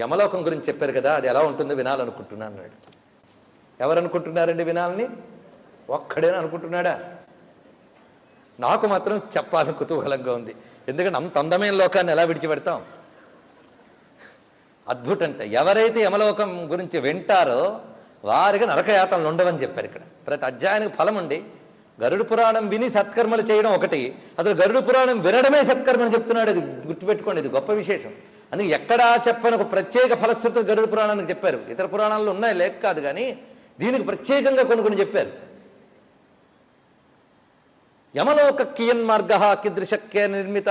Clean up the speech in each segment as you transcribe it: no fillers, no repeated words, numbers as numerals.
యమలోకం గురించి చెప్పారు కదా, అది ఎలా ఉంటుందో వినాలనుకుంటున్నాను అన్నాడు. ఎవరు అనుకుంటున్నారండి వినాలని? ఒక్కడేనా అనుకుంటున్నాడా? నాకు మాత్రం చెప్పాలని కుతూహలంగా ఉంది. ఎందుకంటే అంత అందమైన లోకాన్ని ఎలా విడిచిపెడతాం? అద్భుతంట. ఎవరైతే యమలోకం గురించి వింటారో వారికి నరకయాతనలు ఉండవని చెప్పారు. ఇక్కడ ప్రతి అధ్యాయానికి ఫలం ఉండి గరుడ పురాణం విని సత్కర్మలు చేయడం ఒకటి, అసలు గరుడ పురాణం వినడమే సత్కర్మని చెప్తున్నాడు. అది గుర్తుపెట్టుకోండి, ఇది గొప్ప విశేషం. అందుకే ఎక్కడా చెప్పని ఒక ప్రత్యేక ఫలశ్రుతులు గరుడ పురాణానికి చెప్పారు. ఇతర పురాణాల్లో ఉన్నాయి లేక కాదు, కానీ దీనికి ప్రత్యేకంగా కొన్ని చెప్పారు. యమలోక కియన్ మార్గ కిదృశక్య నిర్మిత.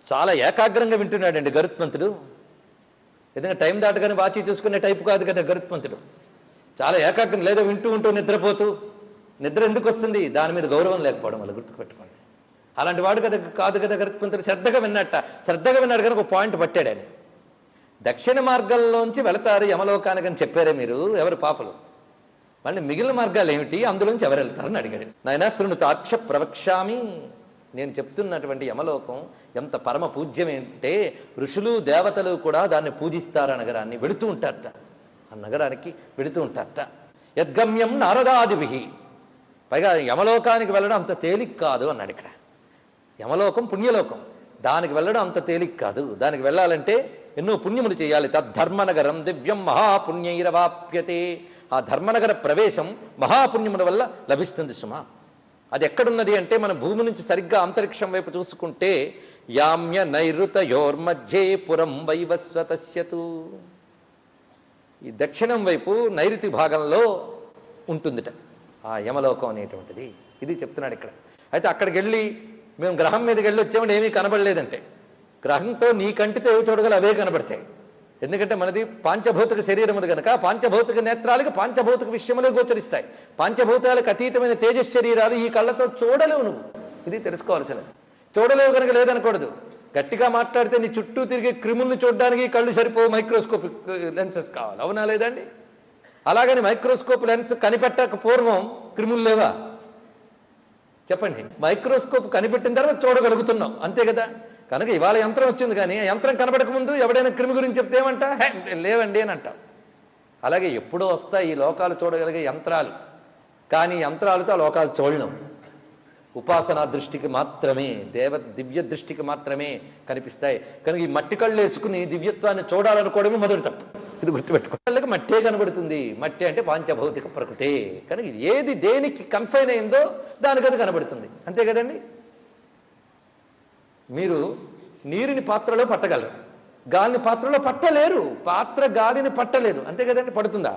చాలా ఏకాగ్రంగా వింటున్నాడండి గరుత్మంతుడు. ఎందుకంటే టైం దాటగానే వాచి చూసుకునే టైపు కాదు కదా గరుత్మంతుడు. చాలా ఏకాగ్రం, లేదా వింటూ ఉంటూ నిద్రపోతూ. నిద్ర ఎందుకు వస్తుంది? దాని మీద గౌరవం లేకపోవడం వల్ల. గుర్తుపెట్టుకోండి. అలాంటి వాడు కదా కాదు కదా గరుత్మంతుడు. శ్రద్ధగా విన్నాడు కనుక ఒక పాయింట్ పట్టాడు ఆయన. దక్షిణ మార్గంలోంచి వెళతారు యమలోకానికి అని చెప్పారే మీరు, ఎవరు పాపలు? మళ్ళీ మిగిలిన మార్గాలు ఏమిటి, అందులోంచి ఎవరు వెళ్తారని అడిగాడు. నాయనా శృణుతాక్ష ప్రవక్ష్యామి, నేను చెప్తున్నటువంటి యమలోకం ఎంత పరమ పూజ్యమేంటే ఋషులు దేవతలు కూడా దాన్ని పూజిస్తారు. ఆ నగరాన్ని వెళుతూ ఉంటారట, ఆ నగరానికి వెళుతూ ఉంటారట. యద్గమ్యం నారదాదిభి. పైగా యమలోకానికి వెళ్ళడం అంత తేలిక కాదు అన్నాడు ఇక్కడ. యమలోకం పుణ్యలోకం, దానికి వెళ్ళడం అంత తేలిక కాదు. దానికి వెళ్ళాలంటే ఎన్నో పుణ్యములు చేయాలి. తద్ధర్మనగరం దివ్యం మహాపుణ్యైరవాప్యతే. ఆ ధర్మనగర ప్రవేశం మహాపుణ్యముల వల్ల లభిస్తుంది సుమా. అది ఎక్కడున్నది అంటే మన భూమి నుంచి సరిగ్గా అంతరిక్షం వైపు చూసుకుంటే యామ్య నైరుతయోర్మధ్యే పురం వైవస్వతస్యతు. ఈ దక్షిణం వైపు నైరుతి భాగంలో ఉంటుందిట ఆ యమలోకం అనేటువంటిది. ఇది చెప్తున్నాడు ఇక్కడ. అయితే అక్కడికి వెళ్ళి మేము గ్రహం మీదకి వెళ్ళి వచ్చామంటే ఏమీ కనబడలేదంటే, గ్రహంతో నీ కంటితో ఏవి చూడగల అవే కనబడతాయి. ఎందుకంటే మనది పాంచభౌతిక శరీరములు కనుక పాంచభౌతిక నేత్రాలకు పాంచభౌతిక విషయములే గోచరిస్తాయి. పాంచభూతాలకు అతీతమైన తేజస్ శరీరాలు ఈ కళ్ళతో చూడలేవు నువ్వు. ఇది తెలుసుకోవాల్సినది. చూడలేవు కనుక లేదనకూడదు. గట్టిగా మాట్లాడితే నీ చుట్టూ తిరిగే క్రిములను చూడడానికి కళ్ళు సరిపోవు, మైక్రోస్కోపిక్ లెన్సెస్ కావాలి. అవునా లేదండి? అలాగని మైక్రోస్కోప్ లెన్స్ కనిపెట్టక పూర్వం క్రిములు లేవా? చెప్పండి. మైక్రోస్కోప్ కనిపెట్టిన తర్వాత చూడగలుగుతున్నాం, అంతే కదా. కనుక ఇవాళ యంత్రం వచ్చింది, కానీ ఆ యంత్రం కనబడక ముందు ఎవడైనా క్రిమి గురించి చెప్తే ఏమంటా? లేవండి అని అంటాం. అలాగే ఎప్పుడో వస్తాయి ఈ లోకాలు చూడగలిగే యంత్రాలు, కానీ యంత్రాలతో ఆ లోకాలు చూడలేం. ఉపాసనా దృష్టికి మాత్రమే, దివ్య దృష్టికి మాత్రమే కనిపిస్తాయి. కనుక ఈ మట్టి కళ్ళు వేసుకుని దివ్యత్వాన్ని చూడాలనుకోవడమే మొదటి తప్పు. ఇది గుర్తుపెట్టుకోవాలి. మట్టే కనబడుతుంది. మట్టి అంటే పాంచభౌతిక ప్రకృతే. కనుక ఏది దేనికి కన్ఫైన్ అయిందో దానికి అది కనబడుతుంది, అంతే కదండి. మీరు నీరుని పాత్రలో పట్టగలరు, గాలిని పాత్రలో పట్టలేరు. పాత్ర గాలిని పట్టలేదు, అంతే కదండి. పడుతుందా?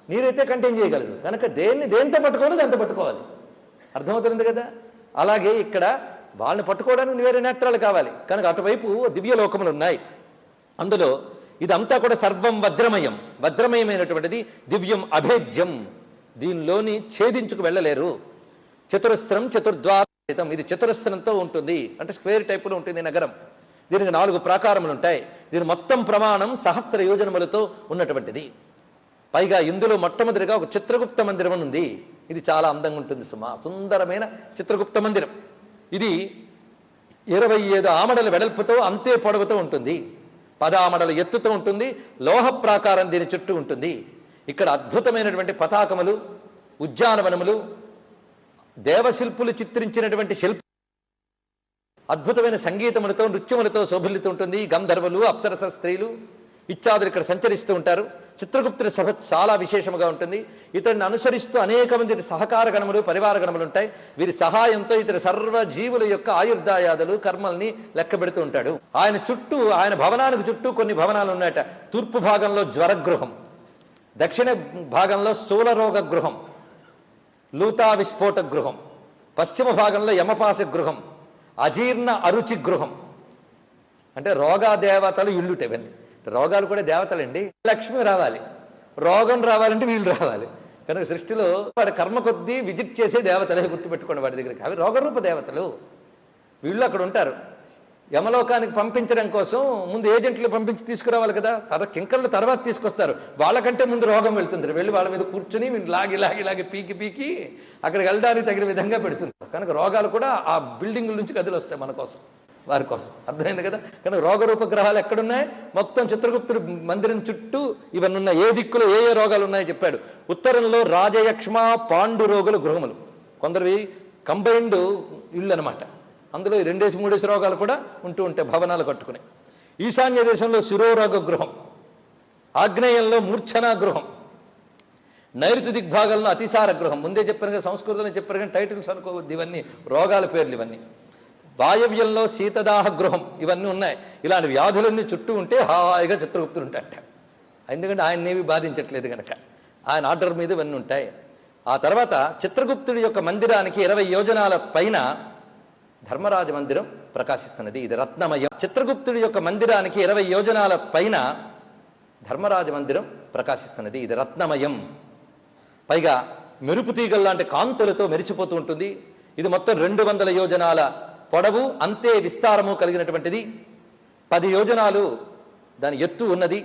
నీరైతే కంటైన్ చేయగలదు. కనుక దేంతో పట్టుకోవాలి దాంతో పట్టుకోవాలి. అర్థమవుతుంది కదా. అలాగే ఇక్కడ వాళ్ళని పట్టుకోవడానికి వేరే నేత్రాలు కావాలి. కనుక అటువైపు దివ్య లోకములు ఉన్నాయి. అందులో ఇదంతా కూడా సర్వం వజ్రమయం, వజ్రమయమైనటువంటిది, దివ్యం అభేద్యం. దీనిలోని ఛేదించుకు వెళ్ళలేరు. చతురస్రం చతుర్ద్వారం. ఇది చతురస్రంతో ఉంటుంది, అంటే స్క్వేర్ టైపులో ఉంటుంది నగరం. దీనికి 4 ప్రాకారములు ఉంటాయి. దీని మొత్తం ప్రమాణం సహస్ర యోజనములతో ఉన్నటువంటిది. పైగా ఇందులో మొట్టమొదటిగా ఒక చిత్రగుప్త మందిరం ఉంది. ఇది చాలా అందంగా ఉంటుంది సుమా. సుందరమైన చిత్రగుప్త మందిరం. ఇది 27 ఆమడల వెడల్పుతో అంతే పొడవుతో ఉంటుంది. 10 ఆమడల ఎత్తుతో ఉంటుంది. లోహ ప్రాకారం దీని చుట్టూ ఉంటుంది. ఇక్కడ అద్భుతమైనటువంటి పతాకములు, ఉద్యానవనములు, దేవశిల్పులు చిత్రించినటువంటి శిల్ప, అద్భుతమైన సంగీతములతో నృత్యములతో శోభిల్లుతూ ఉంటుంది. గంధర్వులు, అప్సరస స్త్రీలు ఇత్యాదులు ఇక్కడ సంచరిస్తూ ఉంటారు. చిత్రగుప్తుడి సభ చాలా విశేషముగా ఉంటుంది. ఇతడిని అనుసరిస్తూ అనేక మంది సహకార గణములు, పరివార గణములు ఉంటాయి. వీరి సహాయంతో ఇతడి సర్వజీవుల యొక్క ఆయుర్దాయాదులు, కర్మల్ని లెక్క పెడుతూ ఉంటాడు. ఆయన చుట్టూ, ఆయన భవనానికి చుట్టూ కొన్ని భవనాలు ఉన్నాయట. తూర్పు భాగంలో జ్వరగృహం, దక్షిణ భాగంలో స్థూలరోగ గృహం, లూతా విస్ఫోట గృహం, పశ్చిమ భాగంలో యమపాస గృహం, అజీర్ణ అరుచి గృహం. అంటే రోగాదేవతలు ఇల్లుట. ఇవన్నీ రోగాలు కూడా దేవతలండి. లక్ష్మి రావాలి, రోగం రావాలంటే వీళ్ళు రావాలి. కనుక సృష్టిలో వాడి కర్మ కొద్దీ విజిట్ చేసే దేవతలే. గుర్తుపెట్టుకోండి వాడి దగ్గరికి. అవి రోగరూప దేవతలు. వీళ్ళు అక్కడ ఉంటారు. యమలోకానికి పంపించడం కోసం ముందు ఏజెంట్లు పంపించి తీసుకురావాలి కదా. కింకర్లు తర్వాత తీసుకొస్తారు. వాళ్ళకంటే ముందు రోగం వెళ్తుంది. వెళ్ళి వాళ్ళ మీద కూర్చుని వీళ్ళు లాగి పీకి అక్కడికి వెళ్ళడానికి తగిన విధంగా పెడుతుంది. కనుక రోగాలు కూడా ఆ బిల్డింగుల నుంచి గదులు వస్తాయి మన కోసం. వారి కోసం. అర్థమైంది కదా? కానీ రోగరూపగ్రహాలు ఎక్కడున్నాయి? మొత్తం చిత్రగుప్తుడు మందిరం చుట్టూ ఇవన్నీ ఉన్నాయి. ఏ దిక్కులో ఏ ఏ రోగాలు ఉన్నాయో చెప్పాడు. ఉత్తరంలో రాజయక్ష్మ పాండు రోగుల గృహములు, కొందరివి కంబైన్డ్ ఇళ్ళు అనమాట. అందులో 2-3 రోగాలు కూడా ఉంటూ ఉంటాయి భవనాలు కట్టుకుని. ఈశాన్య దేశంలో శిరోరోగ గృహం, ఆగ్నేయంలో మూర్ఛనా గృహం, నైరుతి దిగ్భాగంలో అతిసార గృహం. ముందే చెప్పాను కదా, సంస్కృతంలో చెప్పారు కానీ టైటిల్స్ అనుకోవద్దు, ఇవన్నీ రోగాల పేర్లు ఇవన్నీ. వాయవ్యంలో శీతదాహ గృహం, ఇవన్నీ ఉన్నాయి. ఇలాంటి వ్యాధులన్నీ చుట్టూ ఉంటే హాయిగా చిత్రగుప్తుడు ఉంటాడట. ఎందుకంటే ఆయన్నేవి బాధించట్లేదు కనుక ఆయన ఆర్డర్ మీద ఇవన్నీ ఉంటాయి. ఆ తర్వాత చిత్రగుప్తుడి యొక్క మందిరానికి 20 యోజనాల పైన ధర్మరాజ మందిరం ప్రకాశిస్తున్నది. ఇది రత్నమయం. చిత్రగుప్తుడి యొక్క మందిరానికి 20 యోజనాల పైన ధర్మరాజ మందిరం ప్రకాశిస్తున్నది. ఇది రత్నమయం. పైగా మెరుపు తీగల్లాంటి కాంతులతో మెరిసిపోతూ ఉంటుంది. ఇది మొత్తం 200 యోజనాల పొడవు, అంతే విస్తారము కలిగినటువంటిది. 10 యోజనాలు దాని ఎత్తు ఉన్నది.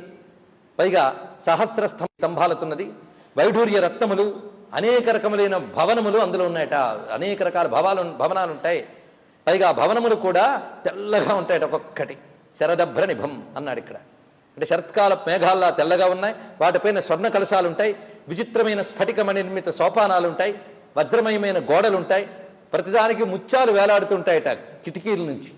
పైగా సహస్ర స్తంభాలతున్నది. వైఢూర్య రత్నములు, అనేక రకములైన భవనములు అందులో ఉన్నాయట. అనేక రకాల భవనాలు ఉంటాయి. పైగా భవనములు కూడా తెల్లగా ఉంటాయట ఒక్కొక్కటి. శరదభ్ర నిభం అన్నాడు ఇక్కడ. అంటే శరత్కాల మేఘాల్లా తెల్లగా ఉన్నాయి. వాటిపైన స్వర్ణ కలశాలు ఉంటాయి. విచిత్రమైన స్ఫటికమణి నిర్మిత సోపానాలు ఉంటాయి. వజ్రమయమైన గోడలుంటాయి. ప్రతిదానికి ముత్యాలు వేలాడుతుంటాయట కిటికీల నుంచి.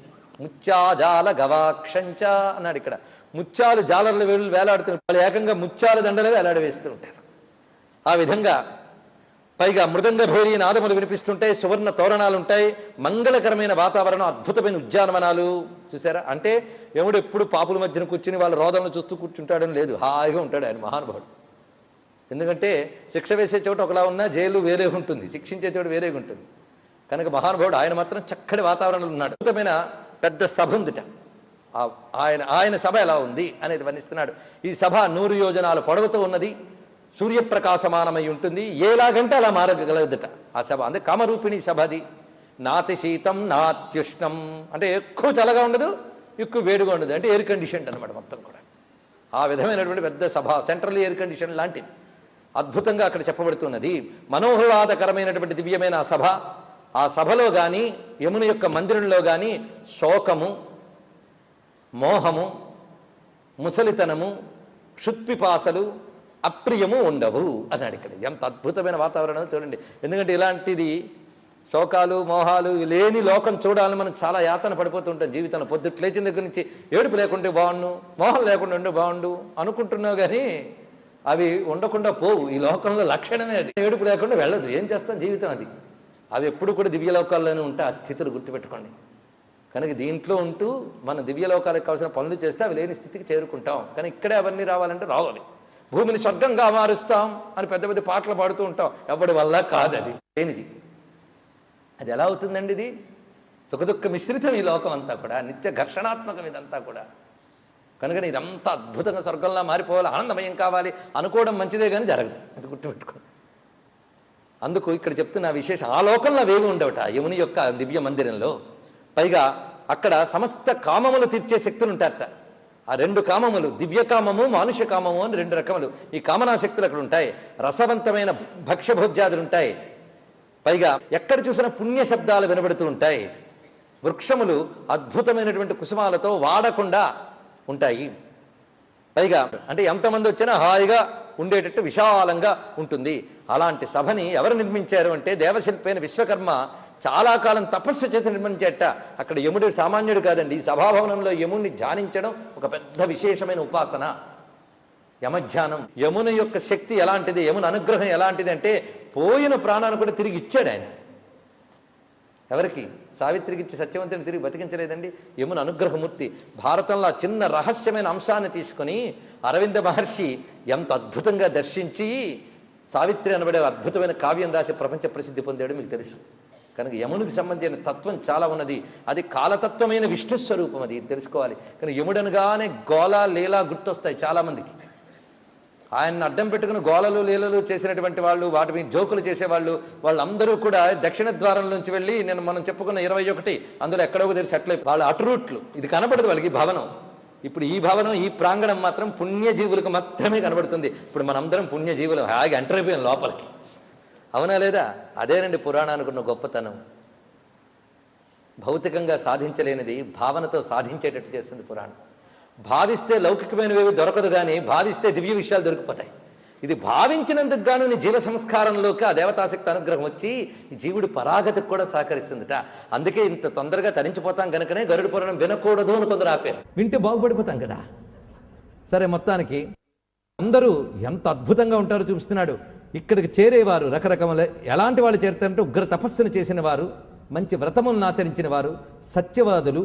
ముత్యాజాల గవాక్షంచ అన్నాడు ఇక్కడ. ముత్యాలు జాలర్లు వేలాడుతుంటారు. వాళ్ళు ఏకంగా ముత్యాల దండలే వేలాడవేస్తూ ఉంటారు. ఆ విధంగా పైగా మృదంగ భేరీ నాదములు వినిపిస్తుంటాయి. సువర్ణ తోరణాలు ఉంటాయి. మంగళకరమైన వాతావరణం, అద్భుతమైన ఉద్యానవనాలు. చూసారా? అంటే యముడు ఎప్పుడు పాపుల మధ్యన కూర్చుని వాళ్ళ రోదనలు చూస్తూ కూర్చుంటాడని లేదు, హాయిగా ఉంటాడు ఆయన మహానుభావుడు. ఎందుకంటే శిక్ష వేసే చోట ఒకలా ఉన్నా జైలు వేరే ఉంటుంది, శిక్షించే చోట వేరేగా ఉంటుంది. కనుక మహానుభావుడు ఆయన మాత్రం చక్కటి వాతావరణంలో ఉన్నాడు. అద్భుతమైన పెద్ద సభ ఉందిట. ఆయన సభ ఎలా ఉంది అనేది వర్ణిస్తున్నాడు. ఈ సభ 100 యోజనాల పొడవుతో ఉన్నది. సూర్యప్రకాశమానమై ఉంటుంది. ఎలాగంటే అలా మారగలదట ఆ సభ. అంటే కామరూపిణి సభ అది. నాతి శీతం నాత్యుష్ణం, అంటే ఎక్కువ చల్లగా ఉండదు, ఎక్కువ వేడిగా ఉండదు. అంటే ఎయిర్ కండిషన్ అనమాట మొత్తం కూడా. ఆ విధమైనటువంటి పెద్ద సభ, సెంట్రల్ ఎయిర్ కండిషన్ లాంటిది. అద్భుతంగా అక్కడ చెప్పబడుతున్నది. మనోహ్లాదకరమైనటువంటి దివ్యమైన ఆ సభ. ఆ సభలో కానీ యముని యొక్క మందిరంలో కానీ శోకము, మోహము, ముసలితనము, క్షుత్పిపాసలు, అప్రియము ఉండవు అన్నాడు ఇక్కడ. ఎంత అద్భుతమైన వాతావరణం చూడండి. ఎందుకంటే ఇలాంటిది శోకాలు మోహాలు లేని లోకం చూడాలని మనం చాలా యాతన పడిపోతూ ఉంటాం జీవితంలో. పొద్దుట లేచిన దగ్గర నుంచి ఏడుపు లేకుంటే బాగుండు, మోహం లేకుండా ఉండే బాగుండు అనుకుంటున్నావు, కానీ అవి ఉండకుండా పోవు. ఈ లోకంలో లక్షణమే అది. ఏడుపు లేకుండా వెళ్ళదు. ఏం చేస్తాం, జీవితం అది. అవి ఎప్పుడు కూడా దివ్యలోకాల్లోనే ఉంటాయి. ఆ స్థితులు గుర్తుపెట్టుకోండి. కనుక దీంట్లో ఉంటూ మన దివ్యలోకాలకు కావాల్సిన పనులు చేస్తే అవి లేని స్థితికి చేరుకుంటాం. కానీ ఇక్కడే అవన్నీ రావాలంటే రావాలి. భూమిని స్వర్గంగా మారుస్తాం అని పెద్ద పెద్ద పాటలు పాడుతూ ఉంటాం. ఎవడి వల్ల కాదు, అది లేనిది. అది ఎలా అవుతుందండి? ఇది సుఖదుఖ మిశ్రితం. ఈ లోకం అంతా కూడా నిత్య ఘర్షణాత్మకం ఇదంతా కూడా. కనుక ఇదంతా అద్భుతంగా స్వర్గంలా మారిపోవాలి, ఆనందమయం కావాలి అనుకోవడం మంచిదే కానీ జరగదు. అది గుర్తుపెట్టుకోండి. అందుకు ఇక్కడ చెప్తున్న విశేషం, ఆ లోకంలో అవేవి ఉండవట యముని యొక్క దివ్య మందిరంలో. పైగా అక్కడ సమస్త కామములు తీర్చే శక్తులు ఉంటారట. ఆ 2 కామములు, దివ్యకామము, మానుష కామము అని 2 రకములు. ఈ కామనా శక్తులు అక్కడ ఉంటాయి. రసవంతమైన భక్ష్యభోజ్యాదులు ఉంటాయి. పైగా ఎక్కడ చూసినా పుణ్య శబ్దాలు వినబడుతూ ఉంటాయి. వృక్షములు అద్భుతమైనటువంటి కుసుమాలతో వాడకుండా ఉంటాయి. పైగా అంటే ఎంతమంది వచ్చినా హాయిగా ఉండేటట్టు విశాలంగా ఉంటుంది. అలాంటి సభని ఎవరు నిర్మించారు అంటే దేవశిల్పి అయిన విశ్వకర్మ చాలా కాలం తపస్సు చేసి నిర్మించేట. అక్కడ యముడు సామాన్యుడు కాదండి. ఈ సభాభవనంలో యముడిని ధ్యానించడం ఒక పెద్ద విశేషమైన ఉపాసన, యమధ్యానం. యముని యొక్క శక్తి ఎలాంటిది, యముని అనుగ్రహం ఎలాంటిది అంటే పోయిన ప్రాణాన్ని కూడా తిరిగి ఇచ్చాడు ఆయన. ఎవరికి? సావిత్రికి ఇచ్చి సత్యవంతుని తిరిగి బతికించలేదండి. యముని అనుగ్రహమూర్తి. భారతంలో చిన్న రహస్యమైన అంశాన్ని తీసుకుని అరవింద మహర్షి ఎంత అద్భుతంగా దర్శించి సావిత్రి అనబడే అద్భుతమైన కావ్యం రాసి ప్రపంచ ప్రసిద్ధి పొందాడు మీకు తెలుసు. కనుక యమునికి సంబంధించిన తత్వం చాలా ఉన్నది. అది కాలతత్వమైన విష్ణు స్వరూపం, అది తెలుసుకోవాలి. కానీ యముడనగానే గోళ లీల గుర్తొస్తాయి చాలామందికి. ఆయన్ని అడ్డం పెట్టుకుని గోళలు లీలలు చేసినటువంటి వాళ్ళు, వాటి మీద జోకులు చేసేవాళ్ళు, వాళ్ళందరూ కూడా దక్షిణ ద్వారం నుంచి వెళ్ళి మనం చెప్పుకున్న 21 అందులో ఎక్కడో దగ్గర సెటిల్ అయిపోయి వాళ్ళ అటురూట్లు. ఇది కనబడదు వాళ్ళకి భవనం. ఇప్పుడు ఈ భవనం, ఈ ప్రాంగణం మాత్రం పుణ్యజీవులకు మాత్రమే కనబడుతుంది. ఇప్పుడు మనందరం పుణ్యజీవులు హాయిగా ఎంటర్ అయిపోయాం లోపలికి. అవునా లేదా? అదేనండి పురాణానికి ఉన్న గొప్పతనం. భౌతికంగా సాధించలేనిది భావనతో సాధించేటట్టు చేస్తుంది పురాణం. భావిస్తే లౌకికమైనవి దొరకదు, కానీ భావిస్తే దివ్య విషయాలు దొరికిపోతాయి. ఇది భావించినందుకు గాను నీ జీవ సంస్కారంలోకి ఆ దేవతాశక్తి అనుగ్రహం వచ్చి ఈ జీవుడి పరాగతికి కూడా సహకరిస్తుందిట. అందుకే ఇంత తొందరగా తరించిపోతాం కనుకనే గరుడ పురాణం వినకూడదు అని కొందరు ఆపారు. వింటే బాగుపడిపోతాం కదా. సరే, మొత్తానికి అందరూ ఎంత అద్భుతంగా ఉంటారో చూపిస్తున్నాడు. ఇక్కడికి చేరేవారు రకరకముల ఎలాంటి వాళ్ళు చేరుతారంటే ఉగ్ర తపస్సును చేసిన వారు, మంచి వ్రతములను ఆచరించిన వారు, సత్యవాదులు,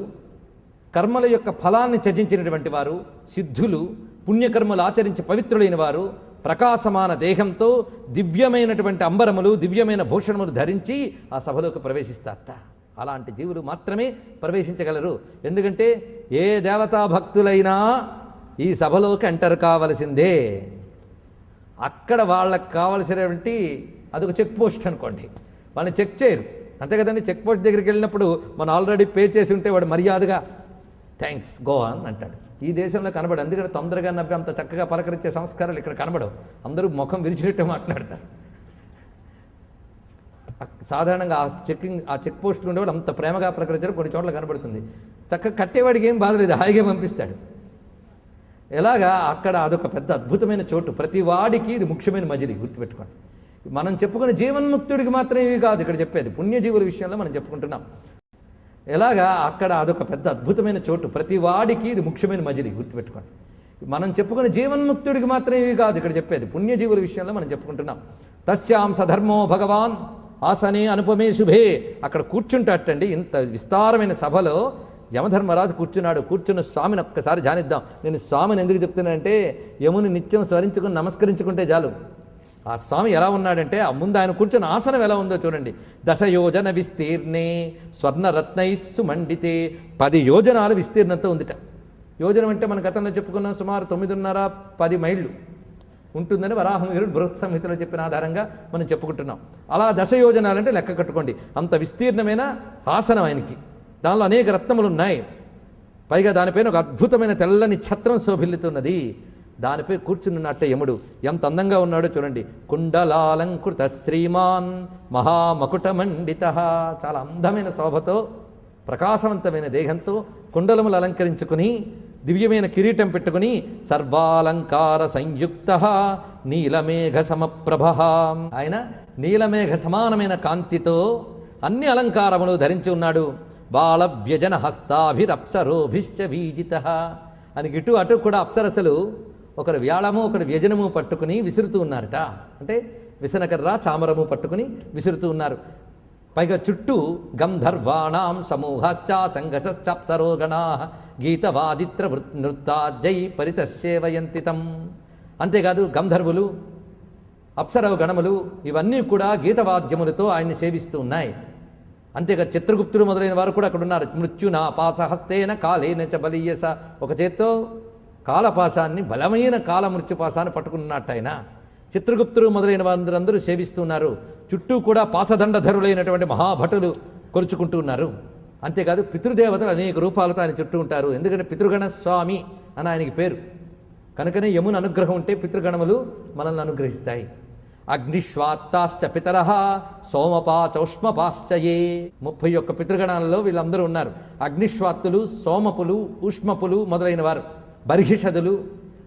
కర్మల యొక్క ఫలాన్ని త్యజించినటువంటి వారు, సిద్ధులు, పుణ్యకర్మలు ఆచరించి పవిత్రులైన వారు, ప్రకాశమాన దేహంతో దివ్యమైనటువంటి అంబరములు, దివ్యమైన భూషణములు ధరించి ఆ సభలోకి ప్రవేశిస్తారట. అలాంటి జీవులు మాత్రమే ప్రవేశించగలరు. ఎందుకంటే ఏ దేవతా భక్తులైనా ఈ సభలోకి ఎంటర్ కావలసిందే. అక్కడ వాళ్ళకి కావలసినటువంటి అదొక చెక్ పోస్ట్ అనుకోండి, వాళ్ళని చెక్ చేయరు, అంతే కదండి. చెక్ పోస్ట్ దగ్గరికి వెళ్ళినప్పుడు మనం ఆల్రెడీ పే చేసి ఉంటే వాడు మర్యాదగా థ్యాంక్స్ గో అని అంటాడు. ఈ దేశంలో కనబడు. అందుకని తొందరగా నవ్వి అంత చక్కగా పలకరించే సంస్కారాలు ఇక్కడ కనబడవు. అందరూ ముఖం విరిచినట్టు మాట్లాడతారు. సాధారణంగా ఆ చెక్ పోస్టులు ఉండేవాళ్ళు అంత ప్రేమగా పలకరించారు. కొన్ని చోట్ల కనబడుతుంది. చక్కగా కట్టేవాడికి ఏం బాధ లేదు, హాయిగా పంపిస్తాడు. ఎలాగా అక్కడ అదొక పెద్ద అద్భుతమైన చోటు. ప్రతి వాడికి ఇది ముఖ్యమైన మజిలీ, గుర్తుపెట్టుకోండి. మనం చెప్పుకునే జీవన్ముక్తుడికి మాత్రం ఇవి కాదు ఇక్కడ చెప్పేది, పుణ్యజీవుల విషయంలో మనం చెప్పుకుంటున్నాం. ఎలాగా అక్కడ అదొక పెద్ద అద్భుతమైన చోటు. ప్రతి వాడికి ఇది ముఖ్యమైన మజిలీ, గుర్తుపెట్టుకోండి. మనం చెప్పుకునే జీవన్ముక్తుడికి మాత్రం ఇవి కాదు ఇక్కడ చెప్పేది, పుణ్యజీవుల విషయంలో మనం చెప్పుకుంటున్నాం. తస్యాం సధర్మో భగవాన్ ఆసనే అనుపమే శుభే. అక్కడ కూర్చుంటాటండి. ఇంత విస్తారమైన సభలో యమధర్మరాజు కూర్చున్నాడు. కూర్చున్న స్వామిని ఒక్కసారి ధ్యానిద్దాం. నేను స్వామిని ఎందుకు చెప్తున్నానంటే, యముని నిత్యం స్మరించుకుని నమస్కరించుకుంటే చాలు. ఆ స్వామి ఎలా ఉన్నాడంటే, ఆ ముందు ఆయన కూర్చున్న ఆసనం ఎలా ఉందో చూడండి. 10 యోజన విస్తీర్ణే స్వర్ణరత్నైస్సు మండితే. 10 యోజనాలు విస్తీర్ణంతో ఉందిట. యోజనం అంటే మన గతంలో చెప్పుకున్నాం, సుమారు 9.5-10 మైళ్ళు ఉంటుందని వరాహమిహిరుడు బృహత్ సంహితలో చెప్పిన ఆధారంగా మనం చెప్పుకుంటున్నాం. అలా 10 యోజనాలంటే లెక్క కట్టుకోండి. అంత విస్తీర్ణమైన ఆసనం ఆయనకి. దానిలో అనేక రత్నములు ఉన్నాయి. పైగా దానిపైన ఒక అద్భుతమైన తెల్లని ఛత్రం శోభిల్లుతున్నది. దానిపై కూర్చున్నట్టే యముడు ఎంత అందంగా ఉన్నాడో చూడండి. కుండలాలంకృత శ్రీమాన్ మహామకుటమండిత. చాలా అందమైన శోభతో, ప్రకాశవంతమైన దేహంతో, కుండలములు అలంకరించుకుని, దివ్యమైన కిరీటం పెట్టుకుని, సర్వాలంకార సంయుక్త నీలమేఘ సమప్రభ. ఆయన నీలమేఘ సమానమైన కాంతితో అన్ని అలంకారములు ధరించి ఉన్నాడు. బాల వ్యజన హస్తాభిరప్సరోభిశ్చ వీజిత. అని ఇటు అటు కూడా అప్సరసలు ఒకరు వ్యాళము ఒకరు వ్యజనము పట్టుకుని విసురుతూ ఉన్నారట. అంటే విసనకర్ర చామరము పట్టుకుని విసురుతూ ఉన్నారు. పైగా చుట్టూ గంధర్వాణాం సమూహశ్చ సంఘశ్చాప్సరోగణా గీతవాదిత్ర నృత్తాజై పరితస్సేవయంతితం. అంతేకాదు గంధర్వులు, అప్సరవ గణములు ఇవన్నీ కూడా గీతవాద్యములతో ఆయన్ని సేవిస్తూ ఉన్నాయి. అంతేకాదు చిత్రగుప్తుడు మొదలైన వారు కూడా అక్కడ ఉన్నారు. మృత్యునా పాసహస్తేన కాలేన చ బలీయస. ఒక చేత్తో కాలపాశాన్ని, బలమైన కాల మృత్యుపాశాన్ని పట్టుకున్నట్టు ఆయన. చిత్రగుప్తుడు మొదలైన వారందరూ సేవిస్తున్నారు. చుట్టూ కూడా పాసదండధరులైనటువంటి మహాభటులు కొలుచుకుంటూ ఉన్నారు. అంతేకాదు పితృదేవతలు అనేక రూపాలతో ఆయన చుట్టూ ఉంటారు. ఎందుకంటే పితృగణ స్వామి అని ఆయనకి పేరు కనుకనే యముని అనుగ్రహం ఉంటే పితృగణములు మనల్ని అనుగ్రహిస్తాయి. అగ్నిశ్వాత్తాశ్చ పితరః సోమపాచౌష్మపాశ్చయే. 31 పితృగణాలలో వీళ్ళందరూ ఉన్నారు. అగ్నిశ్వాత్తులు, సోమపులు, ఉష్మపులు మొదలైన వారు, బర్హిషదులు.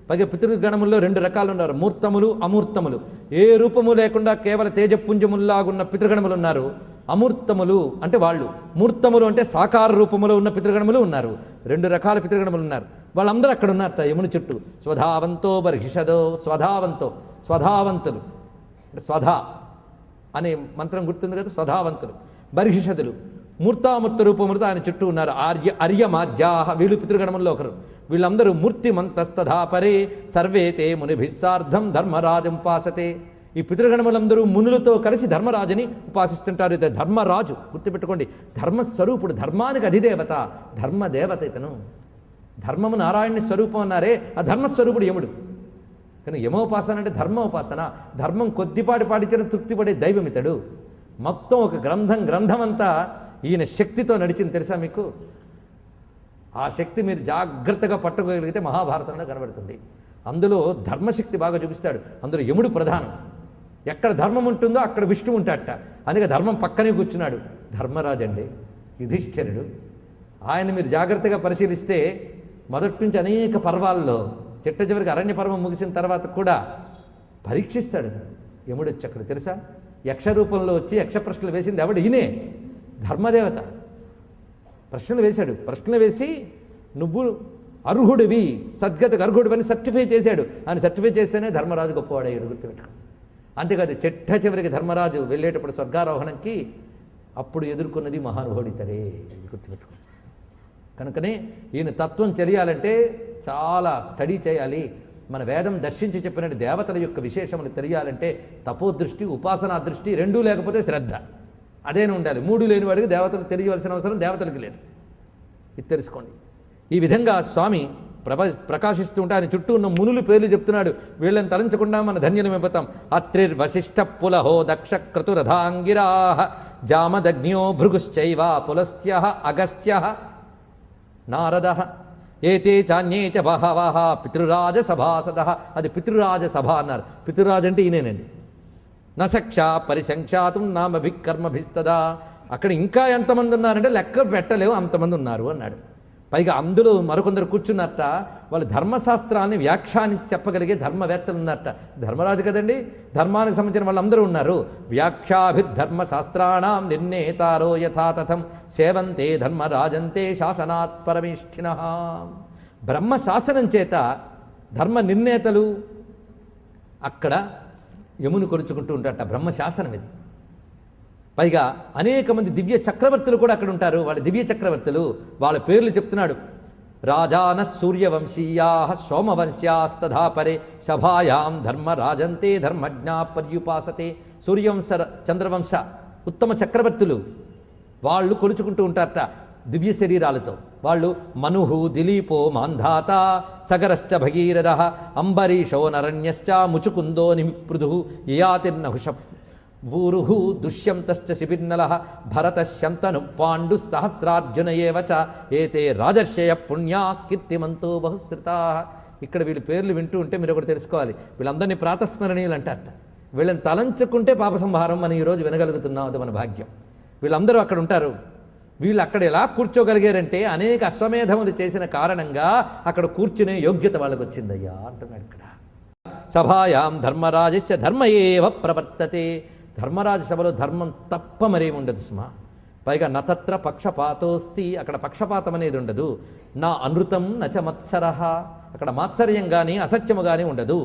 పైగా పితృగణముల్లో 2 రకాలు ఉన్నారు, మూర్తములు, అమూర్తములు. ఏ రూపము లేకుండా కేవల తేజపుంజముల్లాగున్న పితృగణములు ఉన్నారు. అమూర్తములు అంటే వాళ్ళు. మూర్తములు అంటే సాకార రూపములో ఉన్న పితృగణములు ఉన్నారు. 2 రకాల పితృగణములు ఉన్నారు. వాళ్ళందరూ అక్కడ ఉన్నారట యముని చుట్టూ. స్వధావంతో బర్హిషదో. స్వధావంతులు అంటే స్వధా అనే మంత్రం గుర్తుంది కదా, స్వధావంతులు. బర్హిషదులు మూర్తామూర్త రూపములతో ఆయన చుట్టూ ఉన్నారు. అర్యమాధ్యాహ వీళ్ళు పితృగణముల్లో ఒకరు. వీళ్ళందరూ మూర్తిమంతస్తధాపరే సర్వే తే మునిభిస్సార్థం ధర్మరాజం ఉపాసతే. ఈ పితృగణములందరూ మునులతో కలిసి ధర్మరాజుని ఉపాసిస్తుంటారు. ఇది ధర్మరాజు, గుర్తుపెట్టుకోండి. ధర్మస్వరూపుడు, ధర్మానికి అధిదేవత, ధర్మదేవత ఇతను. ధర్మము నారాయణుని స్వరూపం అన్నారే, ఆ ధర్మస్వరూపుడు యముడు. కానీ యమోపాసన అంటే ధర్మోపాసన. ధర్మం కొద్దిపాటి పాటించిన తృప్తిపడే దైవం ఇతడు. మొత్తం ఒక గ్రంథమంతా ఈయన శక్తితో నడిచింది తెలుసా మీకు? ఆ శక్తి మీరు జాగ్రత్తగా పట్టుకోగలిగితే మహాభారతంలో కనబడుతుంది. అందులో ధర్మశక్తి బాగా చూపిస్తాడు. అందులో యముడు ప్రధానం. ఎక్కడ ధర్మం ఉంటుందో అక్కడ విష్ణువు ఉంటాడట. అందుకే ధర్మం పక్కనే కూర్చున్నాడు. ధర్మరాజు అండి. యుధిష్ఠిరుడు. ఆయన మీరు జాగ్రత్తగా పరిశీలిస్తే మొదటి నుంచి అనేక పర్వాల్లో చిట్ట చివరికి అరణ్య పర్వం ముగిసిన తర్వాత కూడా పరీక్షిస్తాడు. యముడు వచ్చి అక్కడ తెలుసా, యక్ష రూపంలో వచ్చి యక్ష ప్రశ్నలు వేసింది ఎవడు? ఈయనే, ధర్మదేవత. ప్రశ్నలు వేశాడు. ప్రశ్నలు వేసి నువ్వు అర్హుడివి, సద్గతకు అర్హుడివని సర్టిఫై చేశాడు. ఆయన సర్టిఫై చేస్తేనే ధర్మరాజు గొప్పవాడయ్యాడు. గుర్తుపెట్టుకో. అంతేకాదు చిట్ట చివరికి ధర్మరాజు వెళ్ళేటప్పుడు స్వర్గారోహణంకి అప్పుడు ఎదుర్కొన్నది మహానుభావుడు ఇతడే. గుర్తుపెట్టుకో. కనుకనే ఈయన తత్వం తెలియాలంటే చాలా స్టడీ చేయాలి. మన వేదం దర్శించి చెప్పినట్టు దేవతల యొక్క విశేషములు తెలియాలంటే తపోదృష్టి, ఉపాసనా దృష్టి రెండూ లేకపోతే శ్రద్ధ అదేనే ఉండాలి. మూడు లేని వాడికి దేవతలు తెలియవలసిన అవసరం దేవతలకి లేదు. ఇది తెలుసుకోండి. ఈ విధంగా స్వామి ప్రకాశిస్తూ ఉంటే ఆయన చుట్టూ ఉన్న మునులు పేర్లు చెప్తున్నాడు. వీళ్ళని తలంచకుండా మన ధన్యులమైపోతాం. అత్రిర్వశిష్ఠ పులహో దక్ష క్రతురథాంగిరా జామదగ్న్యో భృగుశ్చైవ పులస్త్య అగస్త్య నారద ఏతే చాన్యే చ బహవః పితృరాజ సభాసదః. అది పితృరాజ సభ అన్నారు. పితృరాజు అంటే ఈయనేనండి. నసక్ష పరిసంఖ్యాతుం నామభికర్మభిస్తదా. అక్కడ ఇంకా ఎంతమంది ఉన్నారంటే లెక్క పెట్టలేవు, అంతమంది ఉన్నారు అన్నాడు. పైగా అందులో మరికొందరు కూర్చున్నట్ట వాళ్ళు ధర్మశాస్త్రాన్ని వ్యాఖ్యానించి చెప్పగలిగే ధర్మవేత్తలు ఉన్నారట. ధర్మరాజు కదండి, ధర్మానికి సంబంధించిన వాళ్ళందరూ ఉన్నారు. వ్యాఖ్యాభిర్ధర్మశాస్త్రాణం నిర్ణేతారో యథాతథం సేవంతే ధర్మరాజంతే శాసనాత్ పరమేష్ఠినః. బ్రహ్మశాసనం చేత ధర్మ నిర్ణేతలు అక్కడ యమును కొలుచుకుంటూ ఉంటారట. బ్రహ్మశాసనం ఇది. పైగా అనేక మంది దివ్య చక్రవర్తులు కూడా అక్కడ ఉంటారు. వాళ్ళ దివ్య చక్రవర్తులు వాళ్ళ పేర్లు చెప్తున్నాడు. రాజాన సూర్యవంశీయా సోమవంశ్యాస్తధాపరే సభాయాం ధర్మరాజంతే ధర్మజ్ఞా పర్యుపాసతే. సూర్యవంశ చంద్రవంశ ఉత్తమ చక్రవర్తులు వాళ్ళు కొలుచుకుంటూ ఉంటారట దివ్య శరీరాలతో. వాళ్ళు మనుహు దిలీపో మాంధాత సగరశ్చ భగీరథ అంబరీషో నరణ్యశ్చ ముచుకుందో నిపృదు యయాతిర్నహుష ఊరుహు దుష్యంతశ్చ శిబిర్నలః భరతశంతను పాండు సహస్రార్జున ఏవ చ ఏతే రాజర్షయ పుణ్యా కీర్తిమంతో బహుశ్రుతాః. ఇక్కడ వీళ్ళ పేర్లు వింటూ ఉంటే మీరు ఒకటి తెలుసుకోవాలి. వీళ్ళందరినీ ప్రాతస్మరణీయులు అంటారట. వీళ్ళని తలంచుకుంటే పాప సంహారం మనం ఈరోజు వినగలుగుతున్నాం. అది మన భాగ్యం. వీళ్ళందరూ అక్కడ ఉంటారు. వీళ్ళు అక్కడ ఎలా కూర్చోగలిగారంటే అనేక అశ్వమేధములు చేసిన కారణంగా అక్కడ కూర్చునే యోగ్యత వాళ్ళకు వచ్చిందయ్యా అంటున్నాడు ఇక్కడ. సభాయాం ధర్మరాజస్య ధర్మ ఏవ ప్రవర్తతే. ధర్మరాజ సభలో ధర్మం తప్ప మరేమి ఉండదు సుమా. పైగా నతత్ర పక్షపాతోస్తి. అక్కడ పక్షపాతం అనేది ఉండదు. నా అనృతం నచ మత్సరః. అక్కడ మాత్సర్యం కానీ అసత్యము కానీ ఉండదు.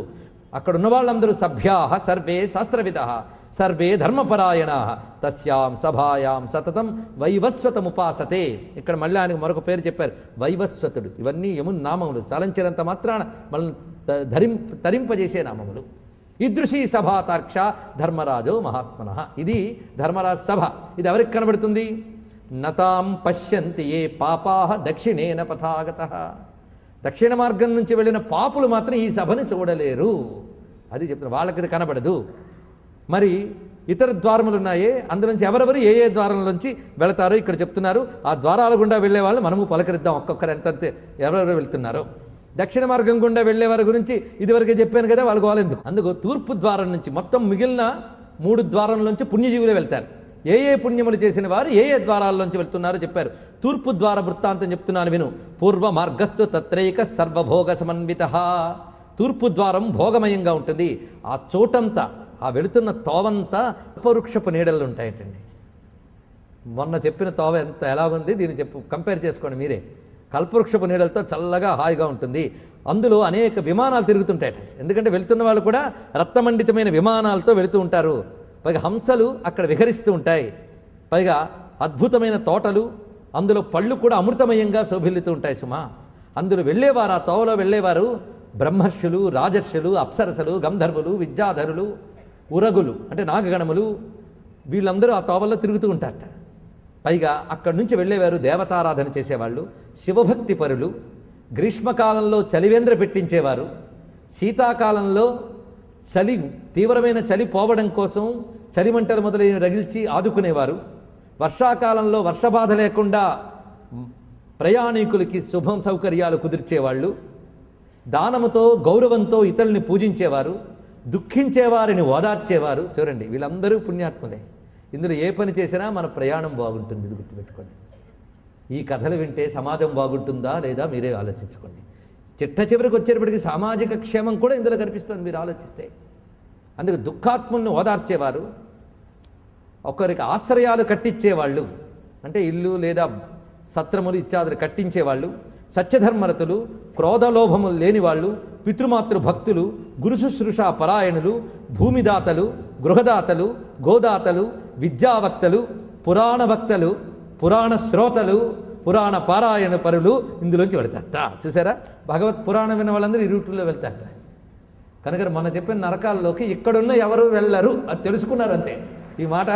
అక్కడ ఉన్న వాళ్ళందరూ సభ్యాః సర్వే శాస్త్రవిదః సర్వే ధర్మపరాయణాః తస్యాం సభాయాం సతతం వైవస్వతముపాసతే. ఇక్కడ మళ్ళీ ఆయనకు మరొక పేరు చెప్పారు, వైవస్వతుడు. ఇవన్నీ యముని నామములు. తలంచినంత మాత్రాన మనల్ని తరింపజేసే నామములు. ఈదృశీ సభాతార్క్ష ధర్మరాజో మహాత్మనః. ఇది ధర్మరాజ సభ. ఇది ఎవరికి కనబడుతుంది? నతాం పశ్యంతి ఏ పాపాః దక్షిణేన పథాగతః. దక్షిణ మార్గం నుంచి వెళ్ళిన పాపులు మాత్రం ఈ సభను చూడలేరు. అది చెప్తున్నారు. వాళ్ళకి ఇది కనబడదు. మరి ఇతర ద్వారములు ఉన్నాయే, అందులోంచి ఎవరెవరు ఏ ఏ ద్వారంలోంచి వెళతారో ఇక్కడ చెప్తున్నారు. ఆ ద్వారాల గుండా వెళ్ళే వాళ్ళు మనము పలకరిద్దాం. ఒక్కొక్కరు ఎంతంతే ఎవరెవరు వెళ్తున్నారో. దక్షిణ మార్గం గుండా వెళ్ళే వారి గురించి ఇదివరకే చెప్పాను కదా, వాళ్ళు గోలెందుకు. అందుకు తూర్పు ద్వారం నుంచి మొత్తం మిగిలిన 3 ద్వారాల నుంచి పుణ్యజీవులే వెళ్తారు. ఏ ఏ పుణ్యములు చేసిన వారు ఏ ఏ ద్వారాల్లోంచి వెళ్తున్నారో చెప్పారు. తూర్పు ద్వార వృత్తాంతం చెప్తున్నాను విను. పూర్వ మార్గస్థు తత్రైక సర్వభోగ సమన్విత. తూర్పు ద్వారం భోగమయంగా ఉంటుంది. ఆ చోటంతా, ఆ వెళుతున్న తోవంతా అల్పవృక్షపు నీడలు ఉంటాయటండి. మొన్న చెప్పిన తోవ ఎంత ఎలాగుంది దీన్ని కంపేర్ చేసుకోండి మీరే. కల్పవృక్షపు నీడలతో చల్లగా హాయిగా ఉంటుంది. అందులో అనేక విమానాలు తిరుగుతుంటాయట. ఎందుకంటే వెళుతున్న వాళ్ళు కూడా రక్తమండితమైన విమానాలతో వెళుతూ ఉంటారు. పైగా హంసలు అక్కడ విహరిస్తూ ఉంటాయి. పైగా అద్భుతమైన తోటలు, అందులో పళ్ళు కూడా అమృతమయంగా శోభిల్లుతూ ఉంటాయి సుమా. అందులో వెళ్ళేవారు, ఆ తోవలో వెళ్ళేవారు బ్రహ్మర్షులు, రాజర్షులు, అప్సరసలు, గంధర్వులు, విద్యాధరులు, ఉరగులు అంటే నాగగణములు, వీళ్ళందరూ ఆ తోవల్లో తిరుగుతూ ఉంటారట. పైగా అక్కడి నుంచి వెళ్ళేవారు దేవతారాధన చేసేవాళ్ళు, శివభక్తి పరులు, గ్రీష్మకాలంలో చలివేంద్ర పెట్టించేవారు, శీతాకాలంలో చలి తీవ్రమైన చలి పోవడం కోసం చలిమంటలు మొదలైన రగిల్చి ఆదుకునేవారు, వర్షాకాలంలో వర్షబాధ లేకుండా ప్రయాణికులకి శుభం సౌకర్యాలు కుదిర్చేవాళ్ళు, దానముతో గౌరవంతో ఇతరుల్ని పూజించేవారు, దుఃఖించేవారిని ఓదార్చేవారు. చూడండి వీళ్ళందరూ పుణ్యాత్ములే. ఇందులో ఏ పని చేసినా మన ప్రయాణం బాగుంటుంది. ఇది గుర్తుపెట్టుకోండి. ఈ కథలు వింటే సమాజం బాగుంటుందా లేదా మీరే ఆలోచించుకోండి. చిట్ట చివరికి వచ్చేటప్పటికి సామాజిక క్షేమం కూడా ఇందులో కనిపిస్తుంది మీరు ఆలోచిస్తే. అందుకే దుఃఖాత్ములను ఓదార్చేవారు, ఒకరికి ఆశ్రయాలు కట్టించేవాళ్ళు, అంటే ఇల్లు లేదా సత్రములు ఇత్యాదులు కట్టించేవాళ్ళు, సత్యధర్మరతులు, క్రోధలోభములు లేనివాళ్ళు, పితృమాతృ భక్తులు, గురుశుశ్రూష పరాయణులు, భూమిదాతలు, గృహదాతలు, గోదాతలు, విద్యావక్తలు, పురాణ వక్తలు, పురాణ శ్రోతలు, పురాణ పారాయణ పరులు ఇందులోంచి వెళతారట. చూసారా, భగవత్ పురాణం విన్న వాళ్ళందరూ ఈ రూట్లో వెళ్తారట. కనుక మనం చెప్పిన నరకాల్లోకి ఇక్కడున్న ఎవరు వెళ్ళరు, అది తెలుసుకున్నారు అంతే. ఈ మాట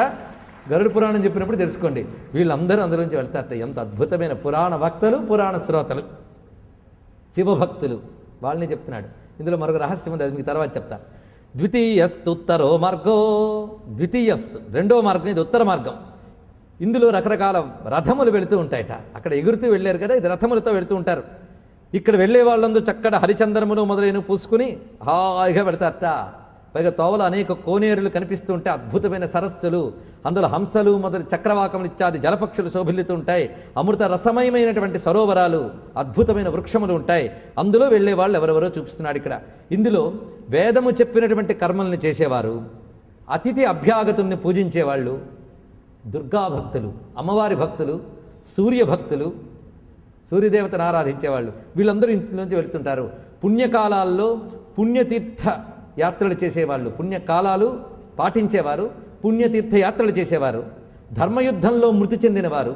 గరుడ పురాణం చెప్పినప్పుడు తెలుసుకోండి, వీళ్ళందరూ అందులోంచి వెళ్తారట. ఎంత అద్భుతమైన పురాణ వక్తలు, పురాణ శ్రోతలు, శివభక్తులు, వాళ్ళని చెప్తున్నాడు. ఇందులో మరొక రహస్యం ఉంది, అది మీకు తర్వాత చెప్తాను. ద్వితీయస్తు ఉత్తరో మార్గో, ద్వితీయస్తు రెండో మార్గం, ఇది ఉత్తర మార్గం. ఇందులో రకరకాల రథములు వెళుతూ ఉంటాయట. అక్కడ ఎగురుతూ వెళ్ళారు కదా, ఇది రథములతో వెళుతూ ఉంటారు. ఇక్కడ వెళ్ళే వాళ్ళందరూ చక్కటి హరిచందనములు మొదలైన పూసుకుని హాయిగా పెడతారట. పైగా తోవలు అనేక కోనేరులు కనిపిస్తూ ఉంటాయి, అద్భుతమైన సరస్సులు, అందులో హంసలు మొదలు చక్రవాకములు ఇత్యాది జలపక్షులు శోభిల్లుతూ ఉంటాయి, అమృత రసమయమైనటువంటి సరోవరాలు, అద్భుతమైన వృక్షములు ఉంటాయి. అందులో వెళ్ళే వాళ్ళు ఎవరెవరో చూపిస్తున్నాడు ఇక్కడ. ఇందులో వేదము చెప్పినటువంటి కర్మల్ని చేసేవారు, అతిథి అభ్యాగతుల్ని పూజించేవాళ్ళు, దుర్గాభక్తులు, అమ్మవారి భక్తులు, సూర్యభక్తులు, సూర్యదేవతను ఆరాధించేవాళ్ళు, వీళ్ళందరూ ఇంట్లోంచి వెళుతుంటారు. పుణ్యకాలాల్లో పుణ్యతీర్థ యాత్రలు చేసేవాళ్ళు, పుణ్యకాలాలు పాటించేవారు, పుణ్యతీర్థ యాత్రలు చేసేవారు, ధర్మయుద్ధంలో మృతి చెందినవారు,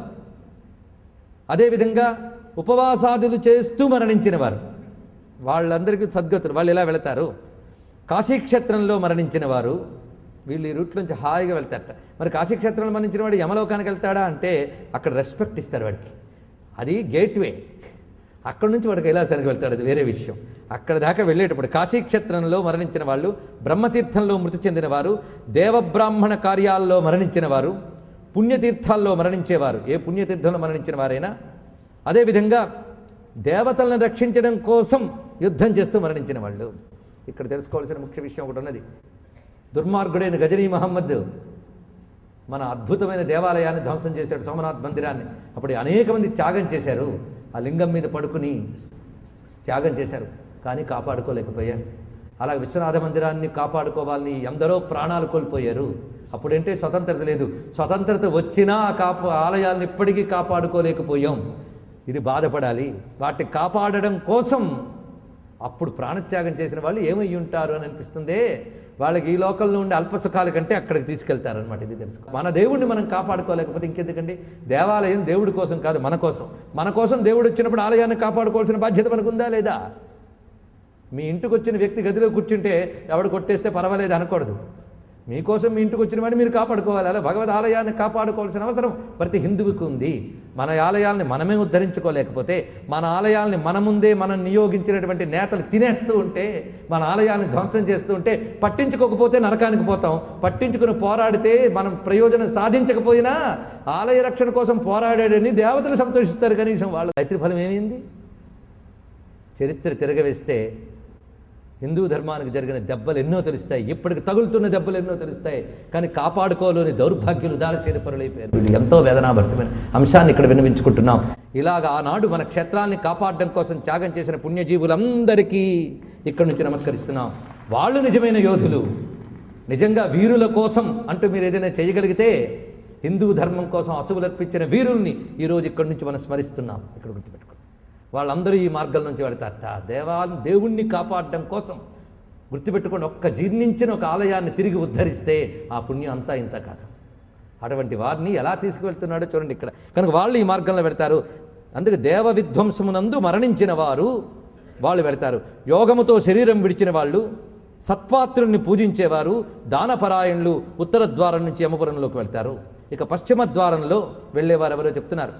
అదేవిధంగా ఉపవాసాదులు చేస్తూ మరణించిన వారు, వాళ్ళందరికీ సద్గతులు, వాళ్ళు ఎలా వెళతారు. కాశీక్షేత్రంలో మరణించిన వారు, వీళ్ళు ఈ రూట్లోంచి హాయిగా వెళ్తారట. మరి కాశీక్షేత్రంలో మరణించిన వాడు యమలోకానికి వెళ్తాడా అంటే అక్కడ రెస్పెక్ట్ ఇస్తారు వాడికి, అది గేట్వే. అక్కడ నుంచి వాడు కైలాసానికి వెళ్తాడు, అది వేరే విషయం. అక్కడ దాకా వెళ్ళేటప్పుడు కాశీక్షేత్రంలో మరణించిన వాళ్ళు, బ్రహ్మతీర్థంలో మృతి చెందిన వారు, దేవబ్రాహ్మణ కార్యాల్లో మరణించిన వారు, పుణ్యతీర్థాల్లో మరణించేవారు, ఏ పుణ్యతీర్థంలో మరణించిన వారైనా, అదేవిధంగా దేవతలను రక్షించడం కోసం యుద్ధం చేస్తూ మరణించిన వాళ్ళు. ఇక్కడ తెలుసుకోవాల్సిన ముఖ్య విషయం ఒకటి ఉన్నది. దుర్మార్గుడైన గజనీ మహమ్మద్ మన అద్భుతమైన దేవాలయాన్ని ధ్వంసం చేశాడు, సోమనాథ్ మందిరాన్ని. అప్పుడు అనేక మంది త్యాగం చేశారు, ఆ లింగం మీద పడుకుని త్యాగం చేశారు, కానీ కాపాడుకోలేకపోయారు. అలా విశ్వనాథ మందిరాన్ని కాపాడుకోవాలని ఎందరో ప్రాణాలు కోల్పోయారు. అప్పుడంటే స్వతంత్రత లేదు, స్వతంత్రత వచ్చినా ఆలయాలను ఇప్పటికీ కాపాడుకోలేకపోయాం. ఇది బాధపడాలి. వాటిని కాపాడడం కోసం అప్పుడు ప్రాణత్యాగం చేసిన వాళ్ళు ఏమై ఉంటారు అని అనిపిస్తుంది. వాళ్ళకి ఈ లోకంలో ఉండే అల్పసుఖాల కంటే అక్కడికి తీసుకెళ్తారనమాట. ఇది తెలుసుకో. మన దేవుడిని మనం కాపాడుకోలేకపోతే ఇంకెందుకండి. దేవాలయం దేవుడి కోసం కాదు, మన కోసం. మన కోసం దేవుడు వచ్చినప్పుడు ఆలయాన్ని కాపాడుకోవాల్సిన బాధ్యత మనకుందా లేదా? మీ ఇంటికి వచ్చిన వ్యక్తి గదిలో కూర్చుంటే ఎవడు కొట్టేస్తే పర్వాలేదు అనకూడదు. మీకోసం మీ ఇంటికి వచ్చిన వాడిని మీరు కాపాడుకోవాలి. అలా భగవద్ ఆలయాన్ని కాపాడుకోవాల్సిన అవసరం ప్రతి హిందువుకు ఉంది. మన ఆలయాల్ని మనమే ఉద్ధరించుకోలేకపోతే, మన ఆలయాల్ని మన ముందే మనం నియోగించినటువంటి నేతలు తినేస్తూ ఉంటే, మన ఆలయాన్ని ధ్వంసం చేస్తూ ఉంటే, పట్టించుకోకపోతే నరకానికి పోతాం. పట్టించుకుని పోరాడితే మనం ప్రయోజనం సాధించకపోయినా ఆలయ రక్షణ కోసం పోరాడాడని దేవతలు సంతోషిస్తారు. కనీసం వాళ్ళ మైత్రి ఫలం ఏమైంది? చరిత్ర తిరగవేస్తే హిందూ ధర్మానికి జరిగిన దెబ్బలు ఎన్నో తెలుస్తాయి, ఇప్పటికి తగులుతున్న దెబ్బలు ఎన్నో తెలుస్తాయి. కానీ కాపాడుకోలేని దౌర్భాగ్యులు దాడిచేరి పరులైపోయారు. ఎంతో వేదనాభరితమైన అంశాన్ని ఇక్కడ విన్నవించుకుంటున్నాం. ఇలాగ ఆనాడు మన క్షేత్రాన్ని కాపాడడం కోసం త్యాగం చేసిన పుణ్యజీవులందరికీ ఇక్కడి నుంచి నమస్కరిస్తున్నాం. వాళ్ళు నిజమైన యోధులు, నిజంగా వీరుల కోసం అంటూ మీరు ఏదైనా చేయగలిగితే, హిందూ ధర్మం కోసం అసువులర్పించిన వీరుల్ని ఈరోజు ఇక్కడి నుంచి మనం స్మరిస్తున్నాం. ఇక్కడ గుర్తుపెట్టుకోండి, వాళ్ళందరూ ఈ మార్గం నుంచి వెళతారట. దేవుణ్ణి కాపాడడం కోసం గుర్తుపెట్టుకోండి. ఒక్క జీర్ణించిన ఒక ఆలయాన్ని తిరిగి ఉద్ధరిస్తే ఆ పుణ్యం అంతా ఇంత కాదు. అటువంటి వారిని ఎలా తీసుకువెళ్తున్నాడో చూడండి ఇక్కడ. కనుక వాళ్ళు ఈ మార్గంలో పెడతారు. అందుకే దేవ విధ్వంసమునందు మరణించిన వారు వాళ్ళు వెళతారు. యోగముతో శరీరం విడిచిన వాళ్ళు, సత్పాత్రుల్ని పూజించేవారు, దానపరాయణులు ఉత్తర ద్వారం నుంచి యమపురంలోకి వెళ్తారు. ఇక పశ్చిమ ద్వారంలో వెళ్ళేవారు ఎవరో చెప్తున్నారు.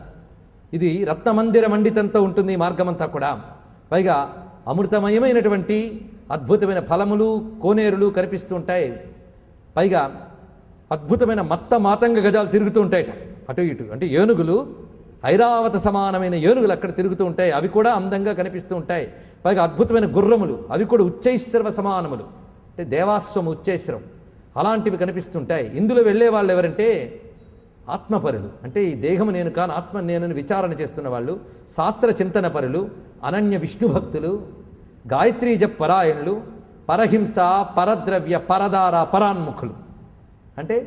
ఇది రత్నమందిర మండితంతో ఉంటుంది ఈ మార్గమంతా కూడా. పైగా అమృతమయమైనటువంటి అద్భుతమైన ఫలములు, కోనేరులు కనిపిస్తూ ఉంటాయి. పైగా అద్భుతమైన మాతంగ గజాలు తిరుగుతూ ఉంటాయట అటు ఇటు. అంటే ఏనుగులు, ఐరావత సమానమైన ఏనుగులు అక్కడ తిరుగుతూ ఉంటాయి, అవి కూడా అందంగా కనిపిస్తూ ఉంటాయి. పైగా అద్భుతమైన గుర్రములు, అవి కూడా ఉచ్చైశ్రవ సమానములు, అంటే దేవాశ్వము ఉచ్చైశ్రవం, అలాంటివి కనిపిస్తుంటాయి. ఇందులో వెళ్ళే వాళ్ళు ఎవరంటే ఆత్మపరులు అంటే ఈ దేహము నేను కాను ఆత్మ నేనని విచారణ చేస్తున్న వాళ్ళు, శాస్త్ర చింతన పరులు, అనన్య విష్ణు భక్తులు, గాయత్రీ జప పరాయణులు, పరహింస పరద్రవ్య పరదార పరాన్ముఖులు. అంటే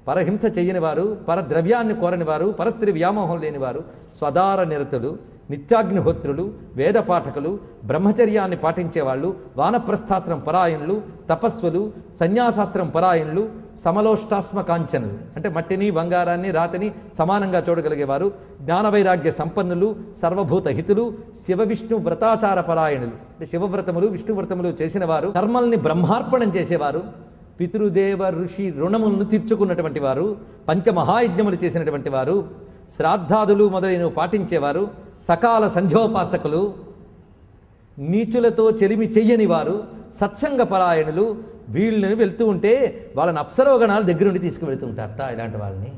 పరహింస చెయ్యని వారు, పరద్రవ్యాన్ని కోరని వారు, పరస్త్రీ వ్యామోహం లేనివారు, స్వదార నిరతులు, నిత్యాగ్నిహోత్రులు, వేద పాఠకులు, బ్రహ్మచర్యాన్ని పాటించేవాళ్ళు, వానప్రస్థాశ్రం పరాయణులు, తపస్సులు, సన్యాసాశ్రం పరాయణులు, సమలోష్టాస్మ కాంచనులు అంటే మట్టిని బంగారాన్ని రాతిని సమానంగా చూడగలిగేవారు, జ్ఞానవైరాగ్య సంపన్నులు, సర్వభూత హితులు, శివ విష్ణు వ్రతాచార పరాయణులు అంటే శివవ్రతములు విష్ణువ్రతములు చేసిన వారు, కర్మల్ని బ్రహ్మార్పణం చేసేవారు, పితృదేవ ఋషి రుణములను తీర్చుకున్నటువంటి వారు, పంచమహాయజ్ఞములు చేసినటువంటి వారు, శ్రాద్ధాదులు మొదలైనవి పాటించేవారు, సకాల సంధ్యోపాసకులు, నీచులతో చెలిమి చెయ్యని వారు, సత్సంగ పరాయణులు. వీళ్ళని వెళ్తూ ఉంటే వాళ్ళని అప్సరవగణాలు దగ్గరుండి తీసుకువెళ్తూ ఉంటారట. ఇలాంటి వాళ్ళని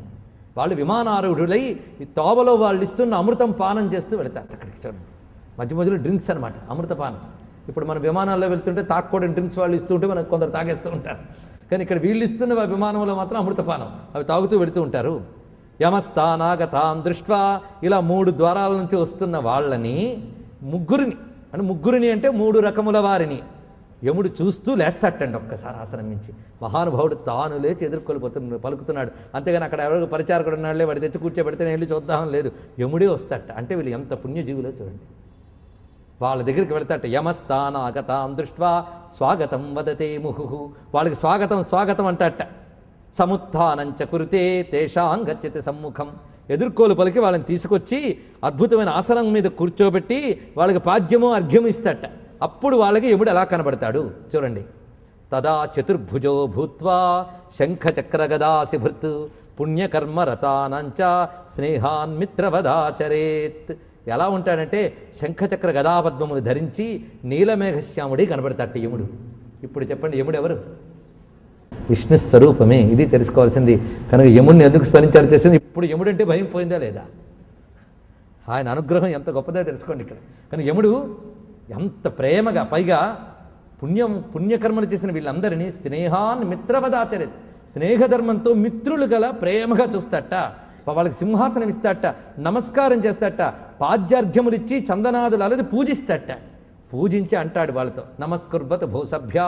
వాళ్ళు విమానారూఢులై ఈ తోవలో వాళ్ళు ఇస్తున్న అమృతం పానం చేస్తూ వెళతారట. అక్కడికి చూడండి, మధ్య మధ్యలో డ్రింక్స్ అనమాట, అమృతపానం. ఇప్పుడు మన విమానాల్లో వెళ్తుంటే తాక్కూడని డ్రింక్స్ వాళ్ళు ఇస్తూ ఉంటే మనకు కొందరు తాగేస్తూ ఉంటారు. కానీ ఇక్కడ వీళ్ళు ఇస్తున్న విమానంలో మాత్రం అమృతపానం అవి తాగుతూ వెళుతూ ఉంటారు. యమస్థానాగతాన్ దృష్ట్వా ఇలా 3 ద్వారాల నుంచి వస్తున్న వాళ్ళని ముగ్గురిని అంటే 3 రకముల వారిని యముడు చూస్తూ లేస్తాటండి ఒక్కసారి ఆసనం నుంచి. మహానుభావుడు తాను లేచి పలుకుతున్నాడు. అంతేగాని అక్కడ ఎవరికి పరిచారకుడు ఉన్నాడులే వాడి తెచ్చి కూర్చోబెడితే నేను వెళ్ళి చూద్దాం లేదు, యముడే వస్తాట. అంటే వీళ్ళు ఎంత పుణ్యజీవులో చూడండి. వాళ్ళ దగ్గరికి వెళ్తాట. యమస్థానాగతాన్ దృష్ట్వా స్వాగతం వదతే ముహు, వాళ్ళకి స్వాగతం అంటాట. సముత్థానంచ కురుతే తేషాం గచ్చతి సమ్ముఖం, ఎదుర్కోలు పలికి వాళ్ళని తీసుకొచ్చి అద్భుతమైన ఆసనం మీద కూర్చోబెట్టి వాళ్ళకి పాద్యము అర్ఘ్యము ఇస్తాట. అప్పుడు వాళ్ళకి యముడు ఎలా కనబడతాడు చూడండి. తదా చతుర్భుజో భూత్వా శంఖచక్రగదాశిభృత్ పుణ్యకర్మరతానంచ స్నేహాన్ మిత్రవదాచరేత్. ఎలా ఉంటాడంటే శంఖచక్ర గదాపద్మములు ధరించి నీలమేఘశ్యాముడి కనబడతాట యముడు. ఇప్పుడు చెప్పండి, యముడు ఎవరు? విష్ణు స్వరూపమే. ఇది తెలుసుకోవాల్సింది. కనుక యముడిని ఎందుకు స్మరించారు చేసింది. ఇప్పుడు యముడు అంటే భయం పోయిందా లేదా? ఆయన అనుగ్రహం ఎంత గొప్పదో తెలుసుకోండి ఇక్కడ. కానీ యముడు ఎంత ప్రేమగా, పైగా పుణ్యకర్మలు చేసిన వీళ్ళందరినీ స్నేహాన్ మిత్రవదాచరేత్, స్నేహధర్మంతో మిత్రులు గల ప్రేమగా చూస్తాట. వాళ్ళకి సింహాసనం ఇస్తాట, నమస్కారం చేస్తాట, పాద్యార్ఘ్యములు ఇచ్చి చందనాదులు అలది పూజిస్తాట. పూజించి అంటాడు వాళ్ళతో, నమస్కుర్వత్ భూసభ్యా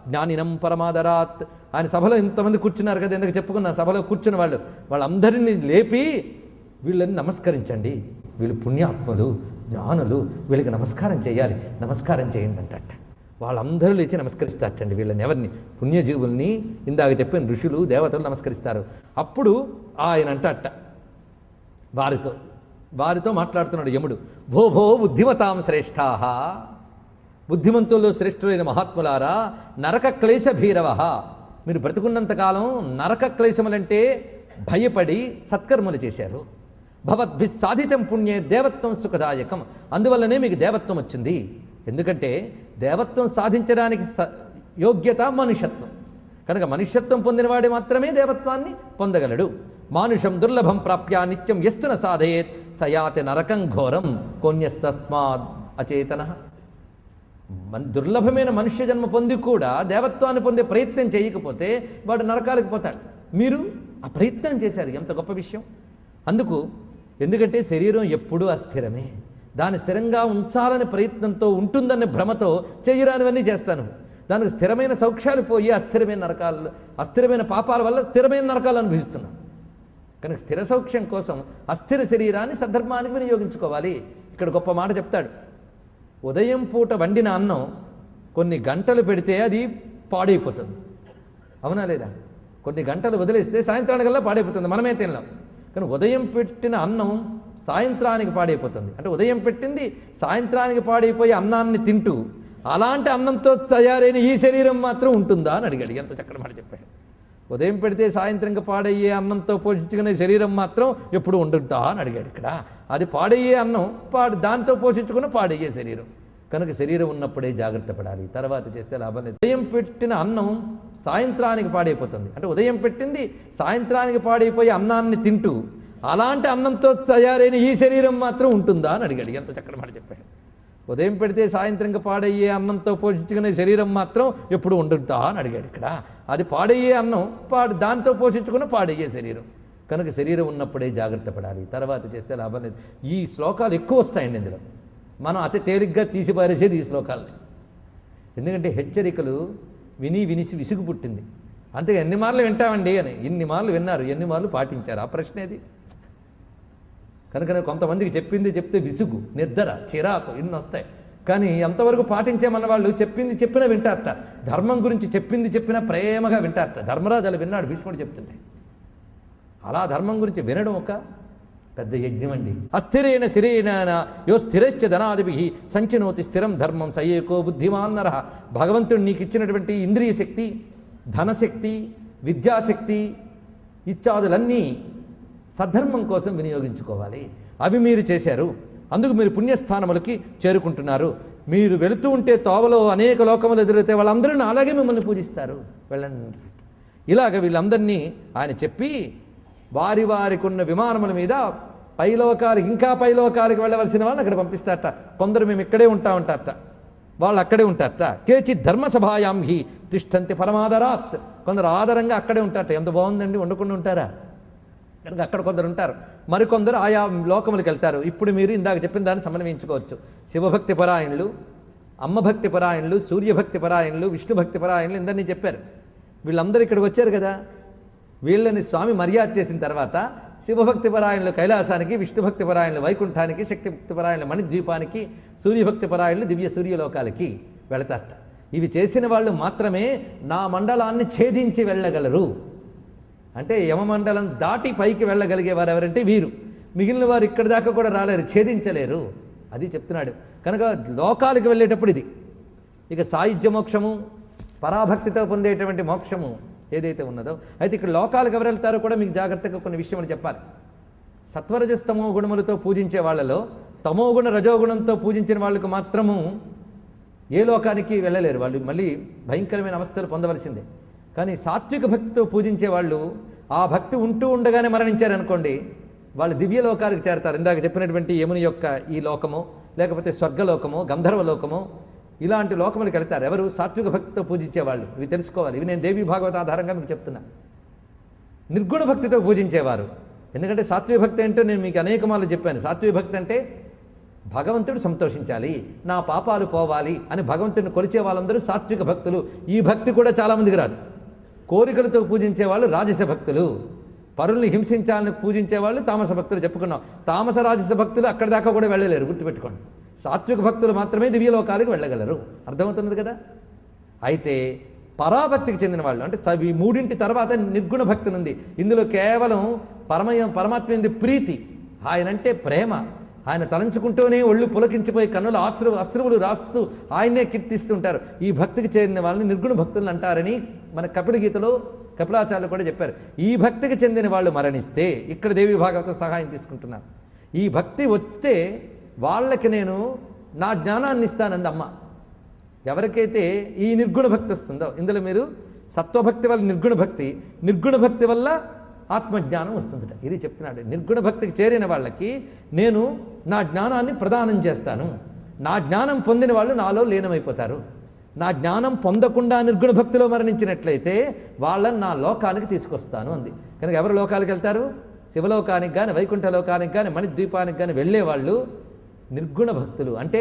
జ్ఞానినం పరమాదరాత్. ఆయన సభలో ఇంతమంది కూర్చున్నారు కదా, ఎందుకు చెప్పుకున్న సభలో కూర్చున్న వాళ్ళందరినీ లేపి వీళ్ళని నమస్కరించండి, వీళ్ళు పుణ్యాత్ములు జ్ఞానులు, వీళ్ళకి నమస్కారం చేయాలి, నమస్కారం చేయండి అంటట. వాళ్ళందరూ లేచి నమస్కరిస్తారటండి వీళ్ళని. ఎవరిని? పుణ్యజీవుల్ని. ఇందాక చెప్పిన ఋషులు దేవతలు నమస్కరిస్తారు. అప్పుడు ఆయన అంటట వారితో మాట్లాడుతున్నాడు యముడు. భో బుద్ధిమతాం శ్రేష్ఠాః, బుద్ధిమంతుల్లో శ్రేష్ఠులైన మహాత్ములారా, నరక క్లేశ భీరవ, మీరు బ్రతుకున్నంతకాలం నరక క్లేశములంటే భయపడి సత్కర్మలు చేశారు. భవద్భి సాధితం పుణ్యే దేవత్వం సుఖదాయకం, అందువల్లనే మీకు దేవత్వం వచ్చింది. ఎందుకంటే దేవత్వం సాధించడానికి యోగ్యత మనుష్యత్వం. కనుక మనుష్యత్వం పొందినవాడే మాత్రమే దేవత్వాన్ని పొందగలడు. మానుషం దుర్లభం ప్రాప్య నిత్యం యస్తున సాధయేత్ సయాతి నరకం ఘోరం కోన్యస్తస్మాద్ అచేతన. దుర్లభమైన మనుష్య జన్మ పొంది కూడా దేవత్వాన్ని పొందే ప్రయత్నం చేయకపోతే వాడు నరకాలకు పోతాడు. మీరు ఆ ప్రయత్నం చేశారు, ఎంత గొప్ప విషయం. ఎందుకంటే శరీరం ఎప్పుడూ అస్థిరమే. దాన్ని స్థిరంగా ఉంచాలని ప్రయత్నంతో ఉంటుందనే భ్రమతో చేయరానివన్నీ చేస్తాను. దానికి స్థిరమైన సౌఖ్యాలు పోయి అస్థిరమైన పాపాల వల్ల స్థిరమైన నరకాలు అనుభవిస్తున్నాం. కనుక స్థిర సౌఖ్యం కోసం అస్థిర శరీరాన్ని సద్ధర్మానికి వినియోగించుకోవాలి. ఇక్కడ గొప్ప మాట చెప్తాడు. ఉదయం పూట వండిన అన్నం కొన్ని గంటలు పెడితే అది పాడైపోతుంది, అవునా లేదా? కొన్ని గంటలు వదిలేస్తే సాయంత్రానికల్లా పాడైపోతుంది, మనమే తినలేం. కానీ ఉదయం పెట్టిన అన్నం సాయంత్రానికి పాడైపోతుంది. అంటే ఉదయం పెట్టింది సాయంత్రానికి పాడైపోయి అన్నాన్ని తింటూ అలాంటి అన్నంతో తయారైన ఈ శరీరం మాత్రం ఉంటుందా అని అడిగాడు. ఎంత చక్కటి మాట చెప్పాడు. ఉదయం పెడితే సాయంత్రంగా పాడయ్యే అన్నంతో పోషించుకునే శరీరం మాత్రం ఎప్పుడు ఉంటుందా అని అడిగాడు. ఇక్కడ అది పాడయ్యే అన్నం దాంతో పోషించుకున్న పాడయ్యే శరీరం. కనుక శరీరం ఉన్నప్పుడే జాగ్రత్త పడాలి, తర్వాత చేస్తే లాభం లేదు. ఉదయం పెట్టిన అన్నం సాయంత్రానికి పాడైపోతుంది. అంటే ఉదయం పెట్టింది సాయంత్రానికి పాడైపోయి అన్నాన్ని తింటూ అలాంటి అన్నంతో తయారైన ఈ శరీరం మాత్రం ఉంటుందా అని అడిగాడు. ఎంత చక్కటి మాట చెప్పాడు. ఉదయం పెడితే సాయంత్రంగా పాడయ్యే అన్నంతో పోషించుకునే శరీరం మాత్రం ఎప్పుడు ఉంటుందా అని అడిగాడు. ఇక్కడ అది పాడయ్యే అన్నం దాంతో పోషించుకున్న పాడయ్యే శరీరం. కనుక శరీరం ఉన్నప్పుడే జాగ్రత్త పడాలి, తర్వాత చేస్తే లాభం లేదు. ఈ శ్లోకాలు ఎక్కువ వస్తాయండి ఇందులో. మనం అతి తేలిగ్గా తీసిపారేసేది ఈ శ్లోకాలని. ఎందుకంటే హెచ్చరికలు విని వినిసి విసుగు పుట్టింది. అంతే ఎన్ని మార్లు వింటామండి అని. ఇన్ని మార్లు విన్నారు, ఎన్ని మార్లు పాటించారు, ఆ ప్రశ్న ఏది? కనుక కొంతమందికి చెప్పింది చెప్తే విసుగు, నిద్ర, చిరాకు ఇన్ని వస్తాయి. కానీ ఎంతవరకు పాటించామన్న వాళ్ళు చెప్పింది చెప్పినా వింటారట. ధర్మం గురించి చెప్పింది చెప్పినా ప్రేమగా వింటారట. ధర్మరాజు అలా విన్నాడు భీష్ముడు చెప్తుంటే. అలా ధర్మం గురించి వినడం ఒక పెద్ద యజ్ఞం అండి. అస్థిరైన శిరైన యో స్థిరశ్చ ధనాదిభి సంచినోతి స్థిరం ధర్మం సయేకో బుద్ధిమాన్నర. భగవంతుడు నీకు ఇచ్చినటువంటి ఇంద్రియ శక్తి, ధనశక్తి, విద్యాశక్తి ఇత్యాదులన్నీ సద్ధర్మం కోసం వినియోగించుకోవాలి. అవి మీరు చేశారు, అందుకు మీరు పుణ్యస్థానములకి చేరుకుంటున్నారు. మీరు వెళుతూ ఉంటే తోవలో అనేక లోకములు ఎదురైతే వాళ్ళందరూ అలాగే మిమ్మల్ని పూజిస్తారు, వెళ్ళండి. ఇలాగ వీళ్ళందరినీ ఆయన చెప్పి వారి వారికి ఉన్న విమానముల మీద పైలోకాలకి, ఇంకా పైలోకాలకి వెళ్ళవలసిన వాళ్ళని అక్కడ పంపిస్తారట. కొందరు మేము ఇక్కడే ఉంటారట, వాళ్ళు అక్కడే ఉంటారట. కేచిత్ ధర్మసభాయాం హి తిష్టంతి పరమాదరాత్. కొందరు ఆదరంగా అక్కడే ఉంటారట. ఎంత బాగుందండి, వండుకుండా ఉంటారా? కనుక అక్కడ కొందరు ఉంటారు. మరికొందరు ఆయా లోకములకు వెళ్తారు. ఇప్పుడు మీరు ఇందాక చెప్పిన దాన్ని సమన్వయించుకోవచ్చు. శివభక్తి పరాయణులు, అమ్మభక్తి పరాయణులు, సూర్యభక్తి పరాయణులు, విష్ణుభక్తి పరాయణులు ఇందరినీ చెప్పారు. వీళ్ళందరూ ఇక్కడికి వచ్చారు కదా. వీళ్ళని స్వామి మర్యాద చేసిన తర్వాత శివభక్తి పరాయణులు కైలాసానికి, విష్ణుభక్తి పరాయణులు వైకుంఠానికి, శక్తిభక్తి పరాయణులు మణిద్వీపానికి, సూర్యభక్తి పరాయణులు దివ్య సూర్యలోకాలకి వెళతారట. ఇవి చేసిన వాళ్ళు మాత్రమే నా మండలాన్ని ఛేదించి వెళ్ళగలరు. అంటే యమమండలం దాటి పైకి వెళ్ళగలిగేవారు ఎవరంటే వీరు. మిగిలిన వారు ఇక్కడి దాకా కూడా రాలేరు, ఛేదించలేరు. అది చెప్తున్నాడు. కనుక లోకాలకు వెళ్ళేటప్పుడు ఇది. ఇక సాయుధ్య మోక్షము, పరాభక్తితో పొందేటువంటి మోక్షము ఏదైతే ఉన్నదో, అయితే ఇక్కడ లోకాలకు ఎవరు వెళ్తారో కూడా మీకు జాగ్రత్తగా కొన్ని విషయములు చెప్పాలి. సత్వరజస్తమో గుణములతో పూజించే వాళ్ళలో తమోగుణ రజోగుణంతో పూజించిన వాళ్ళకు మాత్రము ఏ లోకానికి వెళ్ళలేరు. వాళ్ళు మళ్ళీ భయంకరమైన అవస్థలు పొందవలసిందే. కానీ సాత్విక భక్తితో పూజించే వాళ్ళు ఆ భక్తి ఉంటూ ఉండగానే మరణించారనుకోండి, వాళ్ళు దివ్య లోకాలకు చేరతారు. ఇందాక చెప్పినటువంటి యముని యొక్క ఈ లోకము, లేకపోతే స్వర్గలోకము, గంధర్వలోకము, ఇలాంటి లోకములకు వెళ్తారు ఎవరు? సాత్విక భక్తితో పూజించేవాళ్ళు. ఇవి తెలుసుకోవాలి. ఇవి నేను దేవి భాగవత ఆధారంగా మీకు చెప్తున్నా. నిర్గుణ భక్తితో పూజించేవారు. ఎందుకంటే సాత్విక భక్తి అంటే నేను మీకు అనేక మార్లు చెప్పాను. సాత్విక భక్తి అంటే భగవంతుడు సంతోషించాలి, నా పాపాలు పోవాలి అని భగవంతుడిని కొలిచే వాళ్ళందరూ సాత్విక భక్తులు. ఈ భక్తి కూడా చాలామందికి రాదు. కోరికలతో పూజించేవాళ్ళు రాజస భక్తులు, పరుల్ని హింసించాలని పూజించేవాళ్ళు తామస భక్తులు చెప్పుకున్నాం. తామస రాజస భక్తులు అక్కడి దాకా కూడా వెళ్ళలేరు, గుర్తుపెట్టుకోండి. సాత్విక భక్తులు మాత్రమే దివ్యలోకాలకు వెళ్ళగలరు. అర్థమవుతున్నది కదా. అయితే పరాభక్తికి చెందిన వాళ్ళు అంటే ఈ మూడింటి తర్వాత నిర్గుణ భక్తి ఉంది. ఇందులో కేవలం పరమాత్మ ప్రీతి, ఆయనంటే ప్రేమ, ఆయన తలంచుకుంటూనే ఒళ్ళు పులకించిపోయి కన్నుల అశ్రువులు రాస్తూ ఆయన్నే కీర్తిస్తుంటారు. ఈ భక్తికి చేరిన వాళ్ళని నిర్గుణ భక్తులను అంటారని మన కపిల గీతలో కపిలాచార్యులు కూడా చెప్పారు. ఈ భక్తికి చెందిన వాళ్ళు మరణిస్తే, ఇక్కడ దేవి భాగవతం సహాయం తీసుకుంటున్నాను, ఈ భక్తి వస్తే వాళ్ళకి నేను నా జ్ఞానాన్ని ఇస్తానంది అమ్మ. ఎవరికైతే ఈ నిర్గుణ భక్తి వస్తుందో, ఇందులో మీరు సత్వభక్తి వల్ల నిర్గుణ భక్తి, నిర్గుణ భక్తి వల్ల ఆత్మజ్ఞానం వస్తుందట. ఇది చెప్తున్నాడు. నిర్గుణ భక్తికి చేరిన వాళ్ళకి నేను నా జ్ఞానాన్ని ప్రదానం చేస్తాను. నా జ్ఞానం పొందిన వాళ్ళు నాలో లీనమైపోతారు. నా జ్ఞానం పొందకుండా నిర్గుణ భక్తిలో మరణించినట్లయితే వాళ్ళని నా లోకానికి తీసుకొస్తాను అంది. కనుక ఎవరు లోకాలకు వెళ్తారు? శివలోకానికి కానీ, వైకుంఠ లోకానికి కానీ, మణిద్వీపానికి కానీ వెళ్ళేవాళ్ళు నిర్గుణ భక్తులు. అంటే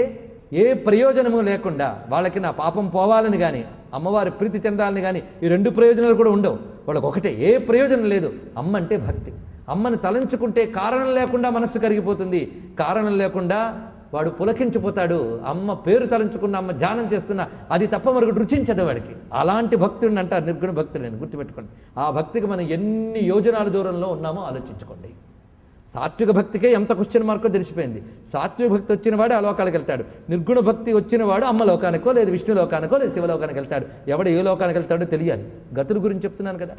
ఏ ప్రయోజనము లేకుండా, వాళ్ళకి నా పాపం పోవాలని కానీ, అమ్మవారి ప్రీతి చెందాలని కానీ, ఈ రెండు ప్రయోజనాలు కూడా ఉండవు. వాళ్ళకి ఒకటే, ఏ ప్రయోజనం లేదు. అమ్మ అంటే భక్తి. అమ్మని తలంచుకుంటే కారణం లేకుండా మనస్సు కరిగిపోతుంది. కారణం లేకుండా వాడు పులకించిపోతాడు. అమ్మ పేరు తలంచుకున్న, అమ్మ ధ్యానం చేస్తున్నా అది తప్ప మరొకటి రుచించదు వాడికి. అలాంటి భక్తుడిని అంటారు నిర్గుణ భక్తులని. గుర్తుపెట్టుకోండి. ఆ భక్తికి మనం ఎన్ని యోజనాల దూరంలో ఉన్నామో ఆలోచించుకోండి. సాత్విక భక్తికే ఎంత క్వశ్చన్ మార్కో తెలిసిపోయింది. సాత్విక భక్తి వచ్చిన వాడు ఆ లోకానికి వెళ్తాడు. నిర్గుణ భక్తి వచ్చిన వాడు అమ్మ లోకానికో, లేదు విష్ణు లోకానికో, లేదు శివలోకానికి వెళ్తాడు. ఎవడు ఏ లోకానికి వెళ్తాడో తెలియాలి. గతుల గురించి చెప్తున్నాను కదా.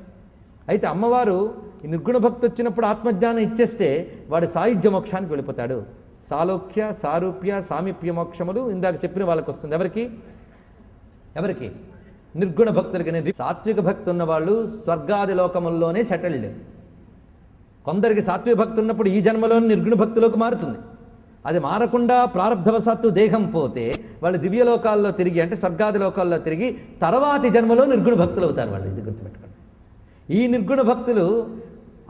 అయితే అమ్మవారు ఈ నిర్గుణ భక్తి వచ్చినప్పుడు ఆత్మజ్ఞానం ఇచ్చేస్తే వాడు సాయుధ్య మోక్షానికి వెళ్ళిపోతాడు. సాలోక్య, సారూప్య, సామీప్య మోక్షములు ఇందాక చెప్పిన వాళ్ళకి వస్తుంది. ఎవరికి? నిర్గుణ భక్తులకి. సాత్విక భక్తి ఉన్న వాళ్ళు స్వర్గాది లోకముల్లోనే సెటిల్డ్. కొందరికి సాత్విక భక్తి ఉన్నప్పుడు ఈ జన్మలోని నిర్గుణ భక్తిలోకి మారుతుంది. అది మారకుండా ప్రారబ్ధవశాత్తు దేహం పోతే వాళ్ళు దివ్యలోకాల్లో తిరిగి, అంటే స్వర్గాది లోకాల్లో తిరిగి తర్వాతి జన్మలో నిర్గుణ భక్తులు అవుతారు వాళ్ళు. ఇది గుర్తుపెట్టుకోండి. ఈ నిర్గుణ భక్తులు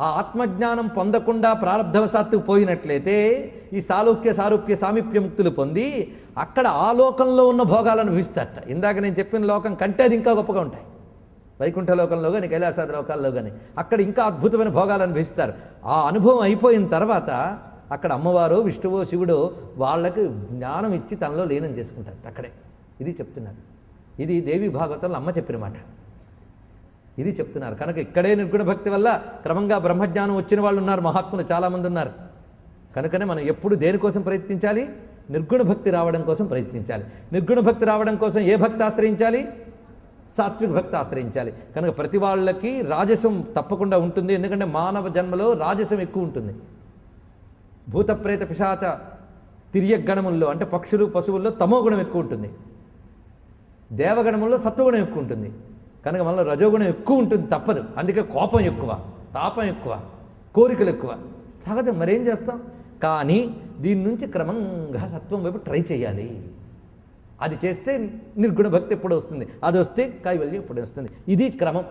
ఆ ఆత్మజ్ఞానం పొందకుండా ప్రారంధవశాత్తు పోయినట్లయితే ఈ సారూప్య సామీప్య ముక్తులు పొంది అక్కడ ఆ లోకంలో ఉన్న భోగాలను అనుభవిస్తారట. ఇందాక నేను చెప్పిన లోకం కంటే అది ఇంకా గొప్పగా ఉంటాయి. వైకుంఠ లోకంలో కానీ కైలాసాది లోకాల్లో కానీ అక్కడ ఇంకా అద్భుతమైన భోగాలు అనుభవిస్తారు. ఆ అనుభవం అయిపోయిన తర్వాత అక్కడ అమ్మవారో విష్ణువో శివుడో వాళ్ళకి జ్ఞానం ఇచ్చి తనలో లీనం చేసుకుంటారు అక్కడే. ఇది చెప్తున్నారు. ఇది దేవి భాగవతంలో అమ్మ చెప్పిన మాట. ఇది చెప్తున్నారు. కనుక ఇక్కడే నిర్గుణ భక్తి వల్ల క్రమంగా బ్రహ్మజ్ఞానం వచ్చిన వాళ్ళు ఉన్నారు, మహాత్ములు చాలామంది ఉన్నారు. కనుకనే మనం ఎప్పుడు దేనికోసం ప్రయత్నించాలి? నిర్గుణ భక్తి రావడం కోసం ప్రయత్నించాలి. నిర్గుణ భక్తి రావడం కోసం ఏ భక్తి ఆశ్రయించాలి? సాత్విక భక్తి ఆశ్రయించాలి. కనుక ప్రతి వాళ్ళకి రాజసం తప్పకుండా ఉంటుంది. ఎందుకంటే మానవ జన్మలో రాజసం ఎక్కువ ఉంటుంది. భూతప్రేత పిశాచ తిర్యగణముల్లో అంటే పక్షులు పశువుల్లో తమోగుణం ఎక్కువ ఉంటుంది. దేవగణముల్లో సత్వగుణం ఎక్కువ ఉంటుంది. కనుక మనలో రజోగుణం ఎక్కువ ఉంటుంది, తప్పదు. అందుకే కోపం ఎక్కువ, తాపం ఎక్కువ, కోరికలు ఎక్కువ, సహజం. మరేం చేస్తాం? కానీ దీని నుంచి క్రమంగా సత్వం వైపు ట్రై చేయాలి. అది చేస్తే నిర్గుణ భక్తి ఎప్పుడు వస్తుంది, అది వస్తే కైవల్యం ఎప్పుడు వస్తుంది. ఇది క్రమం.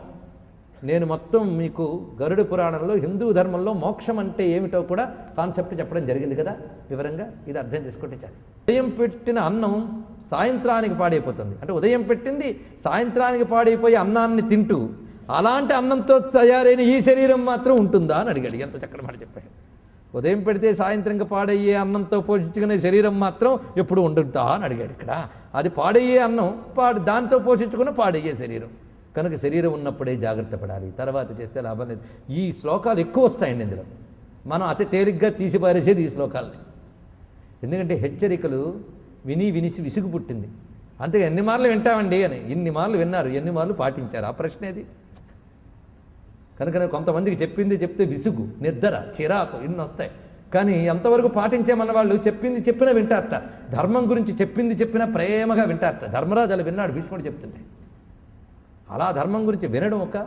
నేను మొత్తం మీకు గరుడ పురాణంలో హిందూ ధర్మంలో మోక్షం అంటే ఏమిటో కూడా కాన్సెప్ట్ చెప్పడం జరిగింది కదా వివరంగా. ఇది అర్థం చేసుకుంటే చాలు. ఉదయం పెట్టిన అన్నం సాయంత్రానికి పాడైపోతుంది. అంటే ఉదయం పెట్టింది సాయంత్రానికి పాడైపోయి అన్నాన్ని తింటూ అలాంటి అన్నంతో తయారైన ఈ శరీరం మాత్రం ఉంటుందా అని అడిగాడు. ఎంత చక్కటి మాట చెప్పాడు. ఉదయం పెడితే సాయంత్రంగా పాడయ్యే అన్నంతో పోషించుకునే శరీరం మాత్రం ఎప్పుడు ఉంటుందా అని అడిగాడు. ఇక్కడ అది పాడయ్యే అన్నం దాంతో పోషించుకున్న పాడయ్యే శరీరం. కనుక శరీరం ఉన్నప్పుడే జాగ్రత్త పడాలి, తర్వాత చేస్తే లాభం లేదు. ఈ శ్లోకాలు ఎక్కువ వస్తాయండి ఇందులో. మనం అతి తేలిగ్గా తీసిపారేసేది ఈ శ్లోకాలని. ఎందుకంటే హెచ్చరికలు విని వినిసి విసుగు పుట్టింది. అంతే ఎన్ని మార్లు వింటామండి అని. ఇన్ని మార్లు విన్నారు, ఎన్ని మార్లు పాటించారు? ఆ ప్రశ్నేది. కనుక కొంతమందికి చెప్పింది చెప్తే విసుగు, నిద్ర, చిరాకు ఇన్ని వస్తాయి. కానీ ఎంతవరకు పాటించేమన్న వాళ్ళు చెప్పింది చెప్పినా వింటారట. ధర్మం గురించి చెప్పింది చెప్పినా ప్రేమగా వింటారట. ధర్మరాజు అలా విన్నాడు భీష్ముడు చెప్తుంటే. అలా ధర్మం గురించి వినడం ఒక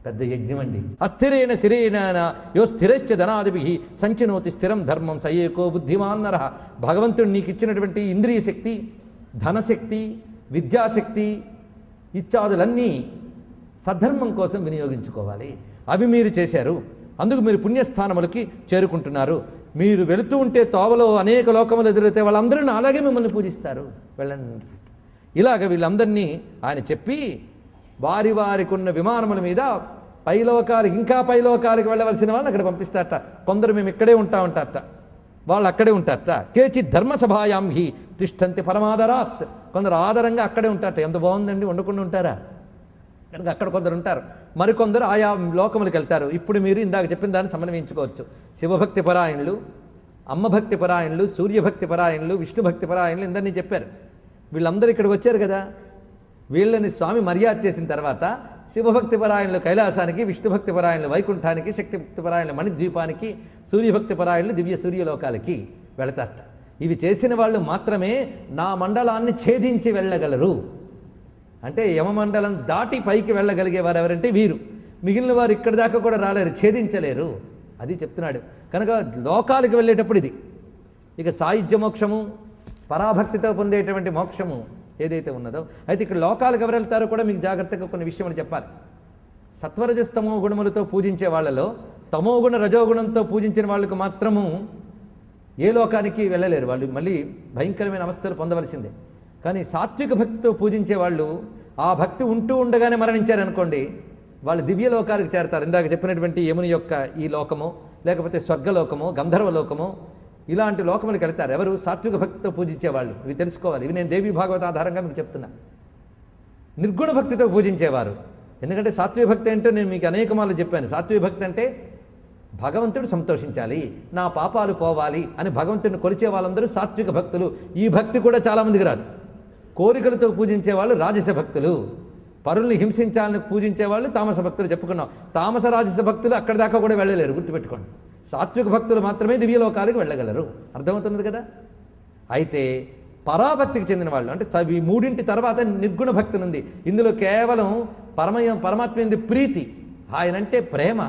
పెద్ద యజ్ఞం అండి. అస్థిరైన శిరేణ యో స్థిరశ్చ ధనాదిభి సంచినోతి స్థిరం ధర్మం సయేకో బుద్ధిమాన్నర. భగవంతుడు నీకు ఇచ్చినటువంటి ఇంద్రియ శక్తి, ధనశక్తి, విద్యాశక్తి ఇత్యాదులన్నీ సద్ధర్మం కోసం వినియోగించుకోవాలి. అవి మీరు చేశారు, అందుకు మీరు పుణ్యస్థానములకి చేరుకుంటున్నారు. మీరు వెళుతూ ఉంటే తోవలో అనేక లోకములు ఎదురైతే వాళ్ళందరూ అలాగే మిమ్మల్ని పూజిస్తారు, వెళ్ళండి. ఇలాగ వీళ్ళందరినీ ఆయన చెప్పి వారి వారికి ఉన్న విమానముల మీద పైలోకాలకి, ఇంకా పైలోకాలకి వెళ్ళవలసిన వాళ్ళని అక్కడ పంపిస్తారట. కొందరు మేము ఇక్కడే ఉంటారట, వాళ్ళు అక్కడే ఉంటారట. కేచి ధర్మసభాయాం హి తిష్టంతి పరమాదరాత్. కొందరు ఆదరంగా అక్కడే ఉంటారట. ఎంత బాగుందండి, ఉండకుండా ఉంటారా? కనుక అక్కడ కొందరు ఉంటారు, మరికొందరు ఆయా లోకములకు వెళ్తారు. ఇప్పుడు మీరు ఇందాక చెప్పిన దాన్ని సమన్వయించుకోవచ్చు. శివభక్తి పరాయణులు, అమ్మభక్తి పరాయణులు, సూర్యభక్తి పరాయణులు, విష్ణుభక్తి పరాయణులు ఇందరినీ చెప్పారు. వీళ్ళందరూ ఇక్కడికి వచ్చారు కదా. వీళ్ళని స్వామి మర్యాద చేసిన తర్వాత శివభక్తి పరాయణులు కైలాసానికి, విష్ణుభక్తి పరాయణులు వైకుంఠానికి, శక్తిభక్తి పరాయణులు మణిద్వీపానికి, సూర్యభక్తి పరాయణులు దివ్య సూర్యలోకాలకి వెళతారట. ఇవి చేసిన వాళ్ళు మాత్రమే నా మండలాన్ని ఛేదించి వెళ్ళగలరు. అంటే యమమండలం దాటి పైకి వెళ్ళగలిగే వారు ఎవరంటే వీరు. మిగిలిన వారు ఇక్కడి దాకా కూడా రాలేరు, ఛేదించలేరు. అది చెప్తున్నాడు. కనుక లోకాలకు వెళ్ళేటప్పుడు ఇది. ఇక సాయుధ్య మోక్షము, పరాభక్తితో పొందేటువంటి మోక్షము ఏదైతే ఉన్నదో, అయితే ఇక్కడ లోకాలకు ఎవరు వెళ్తారో కూడా మీకు జాగ్రత్తగా కొన్ని విషయములు చెప్పాలి. సత్వరజస్తమో గుణములతో పూజించే వాళ్ళలో తమోగుణ రజోగుణంతో పూజించిన వాళ్ళకు మాత్రము ఏ లోకానికి వెళ్ళలేరు. వాళ్ళు మళ్ళీ భయంకరమైన అవస్థలు పొందవలసిందే. కానీ సాత్విక భక్తితో పూజించే వాళ్ళు ఆ భక్తి ఉంటూ ఉండగానే మరణించారనుకోండి, వాళ్ళు దివ్య లోకాలకు చేరతారు. ఇందాక చెప్పినటువంటి యముని యొక్క ఈ లోకము, లేకపోతే స్వర్గలోకము, గంధర్వలోకము, ఇలాంటి లోకములకు వెళ్తారు ఎవరు? సాత్విక భక్తితో పూజించేవాళ్ళు. ఇవి తెలుసుకోవాలి. ఇవి నేను దేవీ భాగవత ఆధారంగా మీకు చెప్తున్నా. నిర్గుణ భక్తితో పూజించేవారు. ఎందుకంటే సాత్విక భక్తి అంటే నేను మీకు అనేక మార్లు చెప్పాను. సాత్విక భక్తి అంటే భగవంతుడు సంతోషించాలి, నా పాపాలు పోవాలి అని భగవంతుడిని కొలిచే వాళ్ళందరూ సాత్విక భక్తులు. ఈ భక్తి కూడా చాలామందికి రాదు. కోరికలతో పూజించే వాళ్ళు రాజస భక్తులు, పరుల్ని హింసించాలని పూజించే వాళ్ళు తామస భక్తులు చెప్పుకున్నాం. తామస రాజస భక్తులు అక్కడి దాకా కూడా వెళ్ళలేరు, గుర్తుపెట్టుకోండి. సాత్విక భక్తులు మాత్రమే దివ్యలోకాలకు వెళ్ళగలరు. అర్థమవుతున్నది కదా. అయితే పరాభక్తికి చెందిన వాళ్ళు అంటే ఈ మూడింటి తర్వాత నిర్గుణ భక్తి ఉంది. ఇందులో కేవలం పరమాత్మ ఎందు ప్రీతి, ఆయనంటే ప్రేమ,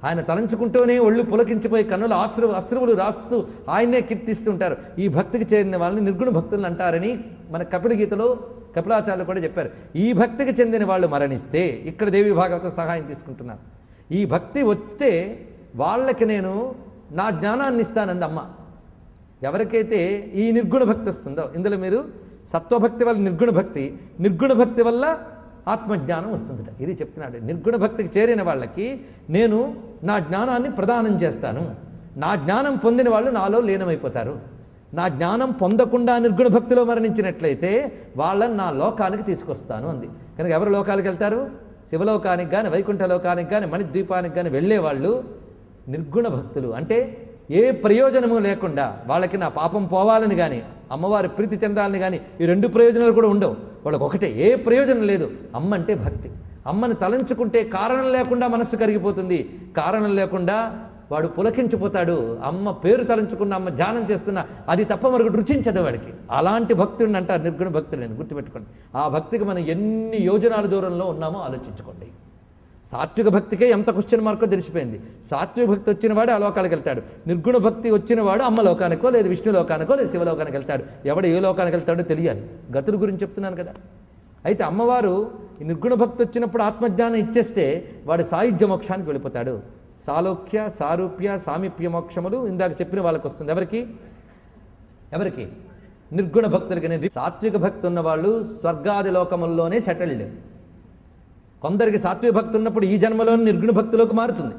ఆయన తలంచుకుంటూనే ఒళ్ళు పులకించిపోయి కన్నుల అశ్రువులు రాస్తూ ఆయన్నే కీర్తిస్తుంటారు. ఈ భక్తికి చేరిన వాళ్ళని నిర్గుణ భక్తులను అంటారని మన కపిల గీతలో కపిలాచార్యులు కూడా చెప్పారు. ఈ భక్తికి చెందిన వాళ్ళు మరణిస్తే, ఇక్కడ దేవి భాగవత సహాయం తీసుకుంటున్నారు, ఈ భక్తి వస్తే వాళ్ళకి నేను నా జ్ఞానాన్ని ఇస్తానంది అమ్మ. ఎవరికైతే ఈ నిర్గుణ భక్తి వస్తుందో, ఇందులో మీరు సత్వభక్తి వల్ల నిర్గుణ భక్తి, నిర్గుణ భక్తి వల్ల ఆత్మజ్ఞానం వస్తుందట. ఇది చెప్తున్నాడు. నిర్గుణ భక్తికి చేరిన వాళ్ళకి నేను నా జ్ఞానాన్ని ప్రదానం చేస్తాను. నా జ్ఞానం పొందిన వాళ్ళు నాలో లీనమైపోతారు. నా జ్ఞానం పొందకుండా నిర్గుణ భక్తిలో మరణించినట్లయితే వాళ్ళని నా లోకానికి తీసుకొస్తాను అంది. కనుక ఎవరు లోకాలకు వెళ్తారు? శివలోకానికి కానీ వైకుంఠ లోకానికి కానీ మణిద్వీపానికి కానీ వెళ్ళేవాళ్ళు నిర్గుణ భక్తులు. అంటే ఏ ప్రయోజనము లేకుండా వాళ్ళకి నా పాపం పోవాలని కానీ అమ్మవారి ప్రీతి చెందాలని కానీ ఈ రెండు ప్రయోజనాలు కూడా ఉండవు. వాళ్ళకి ఒకటే, ఏ ప్రయోజనం లేదు. అమ్మ అంటే భక్తి. అమ్మని తలంచుకుంటే కారణం లేకుండా మనస్సు కరిగిపోతుంది. కారణం లేకుండా వాడు పులకించిపోతాడు. అమ్మ పేరు తలంచుకున్న, అమ్మ ధ్యానం చేస్తున్నా అది తప్ప మరొకటి రుచించదు వాడికి. అలాంటి భక్తుడిని అంటారు నిర్గుణ భక్తులని. గుర్తుపెట్టుకోండి. ఆ భక్తికి మనం ఎన్ని యోజనాల దూరంలో ఉన్నామో ఆలోచించుకోండి. సాత్విక భక్తికే ఎంత క్వశ్చన్ మార్కో తెలిసిపోయింది. సాత్విక భక్తి వచ్చిన వాడు ఆ లోకానికి వెళ్తాడు. నిర్గుణ భక్తి వచ్చిన వాడు అమ్మ లోకానికో లేదు విష్ణు లోకానికో లేదు శివలోకానికి వెళ్తాడు. ఎవడు ఏ లోకానికి వెళ్తాడో తెలియాలి. గతుల గురించి చెప్తున్నాను కదా. అయితే అమ్మవారు ఈ నిర్గుణ భక్తి వచ్చినప్పుడు ఆత్మజ్ఞానం ఇచ్చేస్తే వాడు సాయుధ్య మోక్షానికి వెళ్ళిపోతాడు. సాలోక్య సారూప్య సామీప్య మోక్షములు ఇందాక చెప్పిన వాళ్ళకి వస్తుంది. ఎవరికి? నిర్గుణ భక్తులకి. సాత్విక భక్తి ఉన్నవాళ్ళు స్వర్గాది లోకముల్లోనే సెటిల్డ్. కొందరికి సాత్విక భక్తి ఉన్నప్పుడు ఈ జన్మలోని నిర్గుణ భక్తిలోకి మారుతుంది.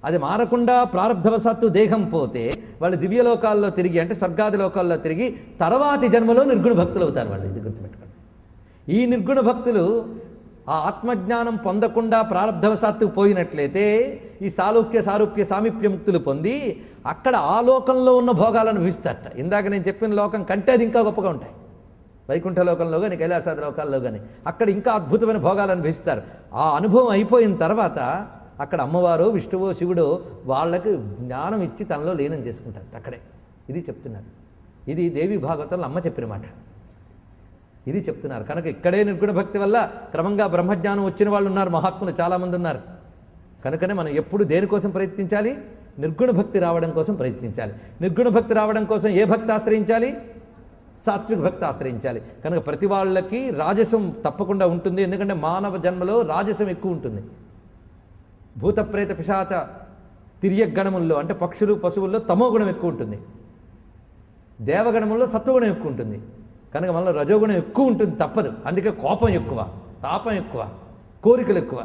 అది మారకుండా ప్రారంధవశాత్తు దేహం పోతే వాళ్ళు దివ్యలోకాల్లో తిరిగి, అంటే స్వర్గాది లోకాల్లో తిరిగి తర్వాతి జన్మలో నిర్గుణ భక్తులు అవుతారు వాళ్ళు. ఇది గుర్తుపెట్టుకోండి. ఈ నిర్గుణ భక్తులు ఆ ఆత్మజ్ఞానం పొందకుండా ప్రారంధవశాత్తు పోయినట్లయితే ఈ సాలోక్య సారూప్య సామీప్య ముక్తులు పొంది అక్కడ ఆ లోకంలో ఉన్న భోగాలను అనుభవిస్తారట. ఇందాక నేను చెప్పిన లోకం కంటే అది ఇంకా గొప్పగా ఉంటాయి. వైకుంఠ లోకంలో కానీ కైలాసాది లోకాల్లో కానీ అక్కడ ఇంకా అద్భుతమైన భోగాలు అనుభవిస్తారు. ఆ అనుభవం అయిపోయిన తర్వాత అక్కడ అమ్మవారో విష్ణువో శివుడో వాళ్ళకి జ్ఞానం ఇచ్చి తనలో లీనం చేసుకుంటారు అక్కడే. ఇది చెప్తున్నారు. ఇది దేవి భాగవతంలో అమ్మ చెప్పిన మాట. ఇది చెప్తున్నారు. కనుక ఇక్కడే నిర్గుణ భక్తి వల్ల క్రమంగా బ్రహ్మజ్ఞానం వచ్చిన వాళ్ళు ఉన్నారు, మహాత్ములు చాలామంది ఉన్నారు. కనుకనే మనం ఎప్పుడు దేనికోసం ప్రయత్నించాలి? నిర్గుణ భక్తి రావడం కోసం ప్రయత్నించాలి. నిర్గుణ భక్తి రావడం కోసం ఏ భక్తి ఆశ్రయించాలి? సాత్విక భక్తి ఆశ్రయించాలి. కనుక ప్రతి వాళ్ళకి రాజసం తప్పకుండా ఉంటుంది. ఎందుకంటే మానవ జన్మలో రాజసం ఎక్కువ ఉంటుంది. భూత ప్రేత పిశాచ తిర్యగణముల్లో అంటే పక్షులు పశువుల్లో తమోగుణం ఎక్కువ ఉంటుంది. దేవగణముల్లో సత్వగుణం ఎక్కువ ఉంటుంది. కనుక మనలో రజోగుణం ఎక్కువ ఉంటుంది, తప్పదు. అందుకే కోపం ఎక్కువ, తాపం ఎక్కువ, కోరికలు ఎక్కువ,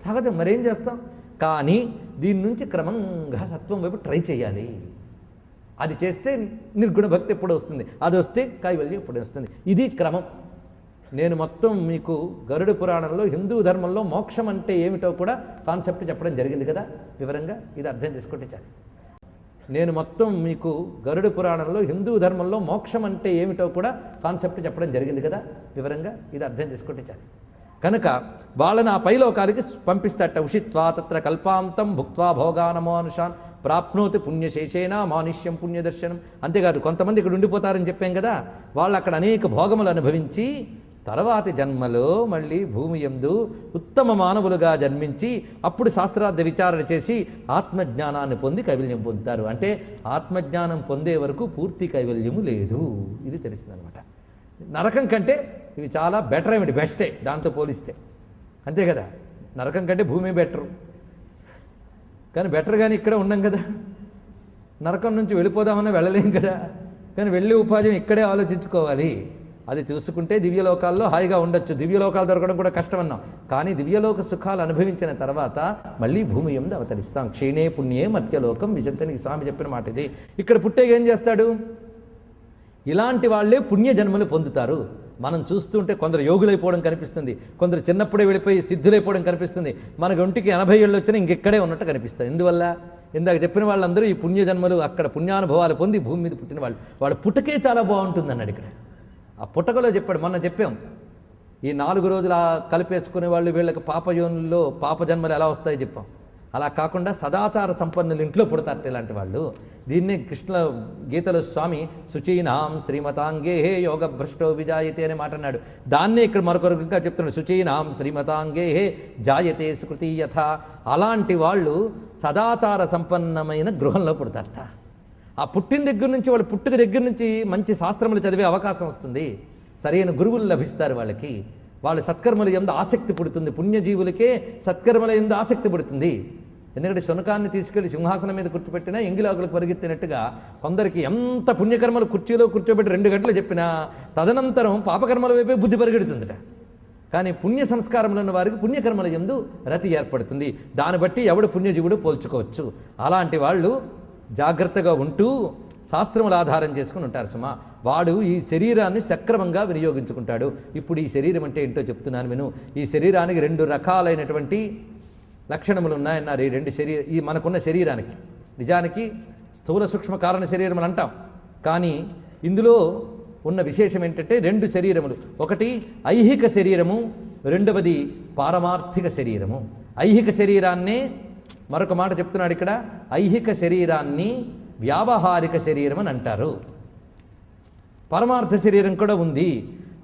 సహజం. మరేం చేస్తాం? కానీ దీని నుంచి క్రమంగా సత్వం వైపు ట్రై చేయాలి. అది చేస్తే నిర్గుణ భక్తి ఎప్పుడు వస్తుంది, అది వస్తే కైవల్యం ఎప్పుడు వస్తుంది. ఇది క్రమం. నేను మొత్తం మీకు గరుడ పురాణంలో హిందూ ధర్మంలో మోక్షం అంటే ఏమిటో కూడా కాన్సెప్ట్ చెప్పడం జరిగింది కదా వివరంగా. ఇది అర్థం చేసుకుంటే చాలు. నేను మొత్తం మీకు గరుడ పురాణంలో హిందూ ధర్మంలో మోక్షం అంటే ఏమిటో కూడా కాన్సెప్ట్ చెప్పడం జరిగింది కదా వివరంగా. ఇది అర్థం చేసుకుంటే చాలు. కనుక వాళ్ళని ఆ పైలోకానికి పంపిస్తాట. ఉషిత్వా తత్ర కల్పాంతం భుక్త్వా భోగానమానుషాన్ ప్రాప్నోతి పుణ్యశేషేన మానుష్యం పుణ్యదర్శనం. అంతేకాదు కొంతమంది ఇక్కడ ఉండిపోతారని చెప్పాం కదా, వాళ్ళు అక్కడ అనేక భోగములు అనుభవించి తర్వాతి జన్మలో మళ్ళీ భూమి యందు ఉత్తమ మానవులుగా జన్మించి అప్పుడు శాస్త్రార్థ విచారణ చేసి ఆత్మజ్ఞానాన్ని పొంది కైవల్యం పొందుతారు. అంటే ఆత్మజ్ఞానం పొందే వరకు పూర్తి కైవల్యము లేదు. ఇది తెలుస్తుందన్నమాట. నరకం కంటే ఇవి చాలా బెటర్, ఏమిటి బెస్టే దాంతో పోలిస్తే. అంతే కదా, నరకం కంటే భూమి బెటరు. కానీ బెటర్ కానీ ఇక్కడ ఉన్నాం కదా, నరకం నుంచి వెళ్ళిపోదామన్నా వెళ్ళలేం కదా. కానీ వెళ్ళే ఉపాయం ఇక్కడే ఆలోచించుకోవాలి. అది చూసుకుంటే దివ్యలోకాల్లో హాయిగా ఉండొచ్చు. దివ్యలోకాలు దొరకడం కూడా కష్టం అన్నాం. కానీ దివ్యలోక సుఖాలు అనుభవించిన తర్వాత మళ్ళీ భూమి యందు అవతరిస్తాం. క్షీణే పుణ్యే మర్త్యలోకం విశంతని స్వామి చెప్పిన మాట ఇది. ఇక్కడ పుట్టేగా ఏం చేస్తాడు? ఇలాంటి వాళ్ళే పుణ్యజన్మలు పొందుతారు. మనం చూస్తుంటే కొందరు యోగులైపోవడం కనిపిస్తుంది, కొందరు చిన్నప్పుడే వెళ్ళిపోయి సిద్ధులైపోవడం కనిపిస్తుంది. మనకు ఒంటికి 80 ఏళ్ళు వచ్చినా ఇంకెక్కడే ఉన్నట్టు కనిపిస్తుంది. ఎందువల్ల? ఇందాక చెప్పిన వాళ్ళందరూ ఈ పుణ్యజన్మలు అక్కడ పుణ్యానుభవాలు పొంది భూమి మీద పుట్టిన వాళ్ళు. వాళ్ళ పుట్టకే చాలా బాగుంటుంది అన్నాడు ఇక్కడ. ఆ పుట్టకలో చెప్పాడు. మొన్న చెప్పాం, ఈ 4 రోజులు కలిపేసుకునే వాళ్ళు వీళ్ళకి పాపయోనుల్లో పాపజన్మలు ఎలా వస్తాయో చెప్పాం. అలా కాకుండా సదాచార సంపన్నులు ఇంట్లో పుడతారట ఇలాంటి వాళ్ళు. దీన్నే కృష్ణ గీతలో స్వామి శుచీనాం శ్రీమతాంగే యోగ భ్రష్టో విజాయతే అనే మాట అన్నాడు. దాన్నే ఇక్కడ మరొకరు ఇంకా చెప్తున్నాడు, శుచీనాం శ్రీమతాంగే జాయతే సుకృతి యథ. అలాంటి వాళ్ళు సదాచార సంపన్నమైన గృహంలో పుడతారట. ఆ పుట్టిన దగ్గర నుంచి వాళ్ళు పుట్టుక దగ్గర నుంచి మంచి శాస్త్రములు చదివే అవకాశం వస్తుంది. సరైన గురువులు లభిస్తారు వాళ్ళకి. వాళ్ళ సత్కర్మల యందు ఆసక్తి పుడుతుంది. పుణ్యజీవులకే సత్కర్మల యందు ఆసక్తి పుడుతుంది. ఎందుకంటే శునకాన్ని తీసుకెళ్లి సింహాసనం మీద కూర్చోబెట్టినా ఎంగిలాకులకు పరిగెత్తినట్టుగా కొందరికి ఎంత పుణ్యకర్మలు కుర్చీలో కూర్చోబెట్టి 2 గంటలు చెప్పినా తదనంతరం పాపకర్మల వైపే బుద్ధి పరిగెడుతుందట. కానీ పుణ్య సంస్కారములు ఉన్న వారికి పుణ్యకర్మల యందు రతి ఏర్పడుతుంది. దాన్ని బట్టి ఎవడు పుణ్యజీవుడు పోల్చుకోవచ్చు. అలాంటి వాళ్ళు జాగ్రత్తగా ఉంటూ శాస్త్రములు ఆధారం చేసుకుని ఉంటారు సుమా. వాడు ఈ శరీరాన్ని సక్రమంగా వినియోగించుకుంటాడు. ఇప్పుడు ఈ శరీరం అంటే ఏంటో చెప్తున్నాను విను. ఈ శరీరానికి 2 రకాలైనటువంటి లక్షణములు ఉన్నాయన్నారు. ఈ 2 ఈ మనకున్న శరీరానికి నిజానికి స్థూల సూక్ష్మ కారణ శరీరం అని అంటాం. కానీ ఇందులో ఉన్న విశేషం ఏంటంటే 2 శరీరములు. ఒకటి ఐహిక శరీరము, రెండవది పారమార్థిక శరీరము. ఐహిక శరీరాన్నే మరొక మాట చెప్తున్నాడు ఇక్కడ. ఐహిక శరీరాన్ని వ్యావహారిక శరీరం అని అంటారు. పరమార్థ శరీరం కూడా ఉంది.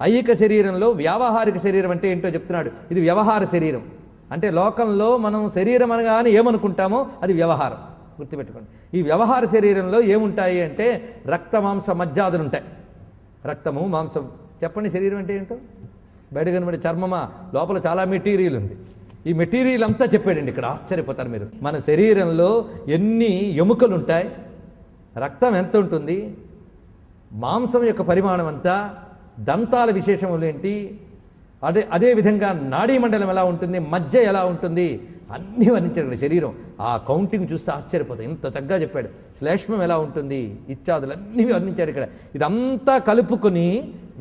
ఐహిక శరీరంలో వ్యావహారిక శరీరం అంటే ఏంటో చెప్తున్నాడు. ఇది వ్యవహార శరీరం. అంటే లోకంలో మనం శరీరం అనగానే ఏమనుకుంటామో అది వ్యవహారం. గుర్తుపెట్టుకోండి. ఈ వ్యవహార శరీరంలో ఏముంటాయి అంటే రక్త మాంస మజ్జాదులు ఉంటాయి. రక్తము మాంసం. చెప్పండి శరీరం అంటే ఏంటో. బయట కనబడే చర్మమా, లోపల చాలా మెటీరియల్ ఉంది. ఈ మెటీరియల్ అంతా చెప్పాడండి ఇక్కడ. ఆశ్చర్యపోతారు మీరు. మన శరీరంలో ఎన్ని ఎముకలు ఉంటాయి, రక్తం ఎంత ఉంటుంది, మాంసం యొక్క పరిమాణం అంతా, దంతాల విశేషములు ఏంటి, అదేవిధంగా నాడీ మండలం ఎలా ఉంటుంది, మధ్య ఎలా ఉంటుంది, అన్నీ వర్ణించాడు శరీరం. ఆ కౌంటింగ్ చూస్తే ఆశ్చర్యపోతాయి. ఇంత చక్కగా చెప్పాడు. శ్లేష్మం ఎలా ఉంటుంది ఇత్యాదులన్నీ వర్ణించాడు ఇక్కడ. ఇదంతా కలుపుకొని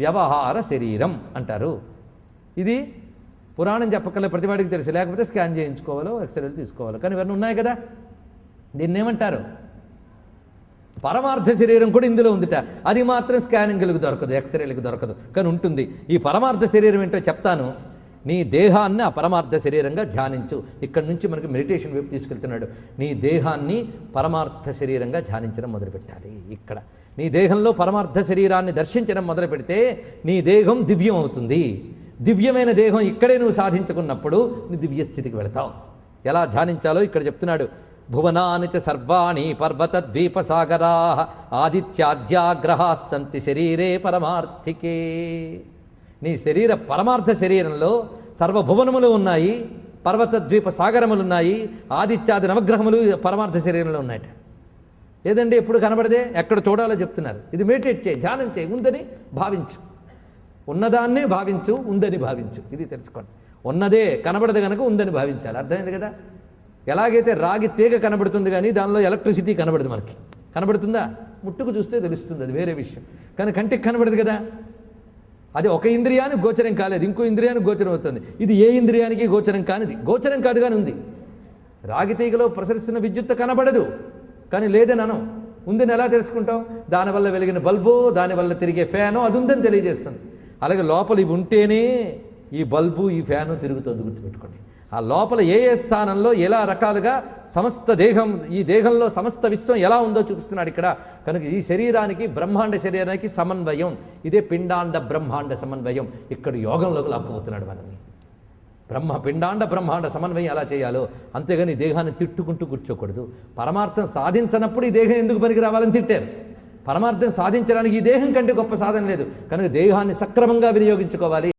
వ్యవహార శరీరం అంటారు. ఇది పురాణం చెప్పకలే ప్రతివాడికి తెలుసు. లేకపోతే స్కాన్ చేయించుకోవాలో, ఎక్స్రేలు తీసుకోవాలో. కానీ ఇవన్నీ ఉన్నాయి కదా. దీన్ని ఏమంటారు? పరమార్థ శరీరం కూడా ఇందులో ఉందిట. అది మాత్రం స్కానింగ్లకు దొరకదు, ఎక్స్రేలకు దొరకదు. కానీ ఉంటుంది. ఈ పరమార్థ శరీరం ఏంటో చెప్తాను. నీ దేహాన్ని ఆ పరమార్థ శరీరంగా ధ్యానించు. ఇక్కడ నుంచి మనకి మెడిటేషన్ వైపు తీసుకెళ్తున్నాడు. నీ దేహాన్ని పరమార్థ శరీరంగా ధ్యానించడం మొదలుపెట్టాలి. ఇక్కడ నీ దేహంలో పరమార్థ శరీరాన్ని దర్శించడం మొదలు పెడితే నీ దేహం దివ్యం అవుతుంది. దివ్యమైన దేహం ఇక్కడే నువ్వు సాధించుకున్నప్పుడు నీ దివ్య స్థితికి వెళతావు. ఎలా ధ్యానించాలో ఇక్కడ చెప్తున్నాడు. భువనాని చ సర్వాణి పర్వత ద్వీప సాగరా ఆదిత్యాద్యాగ్రహా సంతి శరీరే పరమార్థికే. నీ శరీర పరమార్థ శరీరంలో సర్వభువనములు ఉన్నాయి, పర్వత ద్వీప సాగరములు ఉన్నాయి, ఆదిత్యాది నవగ్రహములు పరమార్థ శరీరంలో ఉన్నాయట. ఏదండి ఎప్పుడు కనబడదే, ఎక్కడ చూడాలో చెప్తున్నారు. ఇది మెడిటేట్ చేయి, ధ్యానం చేయి, ఉందని భావించు. ఉన్నదాన్నే భావించు, ఉందని భావించు. ఇది తెలుసుకోండి. ఉన్నదే కనబడదు కనుక ఉందని భావించాలి. అర్థమైంది కదా. ఎలాగైతే రాగి తీగ కనబడుతుంది కానీ దానిలో ఎలక్ట్రిసిటీ కనబడదు. మనకి కనబడుతుందా? ముట్టుకు చూస్తే తెలుస్తుంది, అది వేరే విషయం. కానీ కంటికి కనబడదు కదా. అది ఒక ఇంద్రియానికి గోచరం కాలేదు, ఇంకో ఇంద్రియానికి గోచరం అవుతుంది. ఇది ఏ ఇంద్రియానికి గోచరం కానిది. గోచరం కాదు కానీ ఉంది. రాగి తీగలో ప్రసరిస్తున్న విద్యుత్ కనబడదు కానీ లేదని అనం. ఉందని ఎలా తెలుసుకుంటాం? దానివల్ల వెలిగిన బల్బో, దానివల్ల తిరిగే ఫ్యానో అది ఉందని తెలియజేస్తుంది. అలాగే లోపల ఇవి ఉంటేనే ఈ బల్బు, ఈ ఫ్యాను తిరుగుతుంది. గుర్తుపెట్టుకోండి. ఆ లోపల ఏ ఏ స్థానంలో ఎలా రకాలుగా సమస్త దేహం, ఈ దేహంలో సమస్త విశ్వం ఎలా ఉందో చూపిస్తున్నాడు ఇక్కడ. కనుక ఈ శరీరానికి బ్రహ్మాండ శరీరానికి సమన్వయం, ఇదే పిండాండ బ్రహ్మాండ సమన్వయం. ఇక్కడ యోగంలోకి లాక్కుపోతున్నాడు మనల్ని. పిండాండ బ్రహ్మాండ సమన్వయం ఎలా చేయాలో. అంతేగాని దేహాన్ని తిట్టుకుంటూ కూర్చోకూడదు. పరమార్థం సాధించినప్పుడు ఈ దేహం ఎందుకు పనికి రావాలని తిట్టారు. పరమార్థం సాధించడానికి ఈ దేహం కంటే గొప్ప సాధన లేదు. కనుక దేహాన్ని సక్రమంగా వినియోగించుకోవాలి.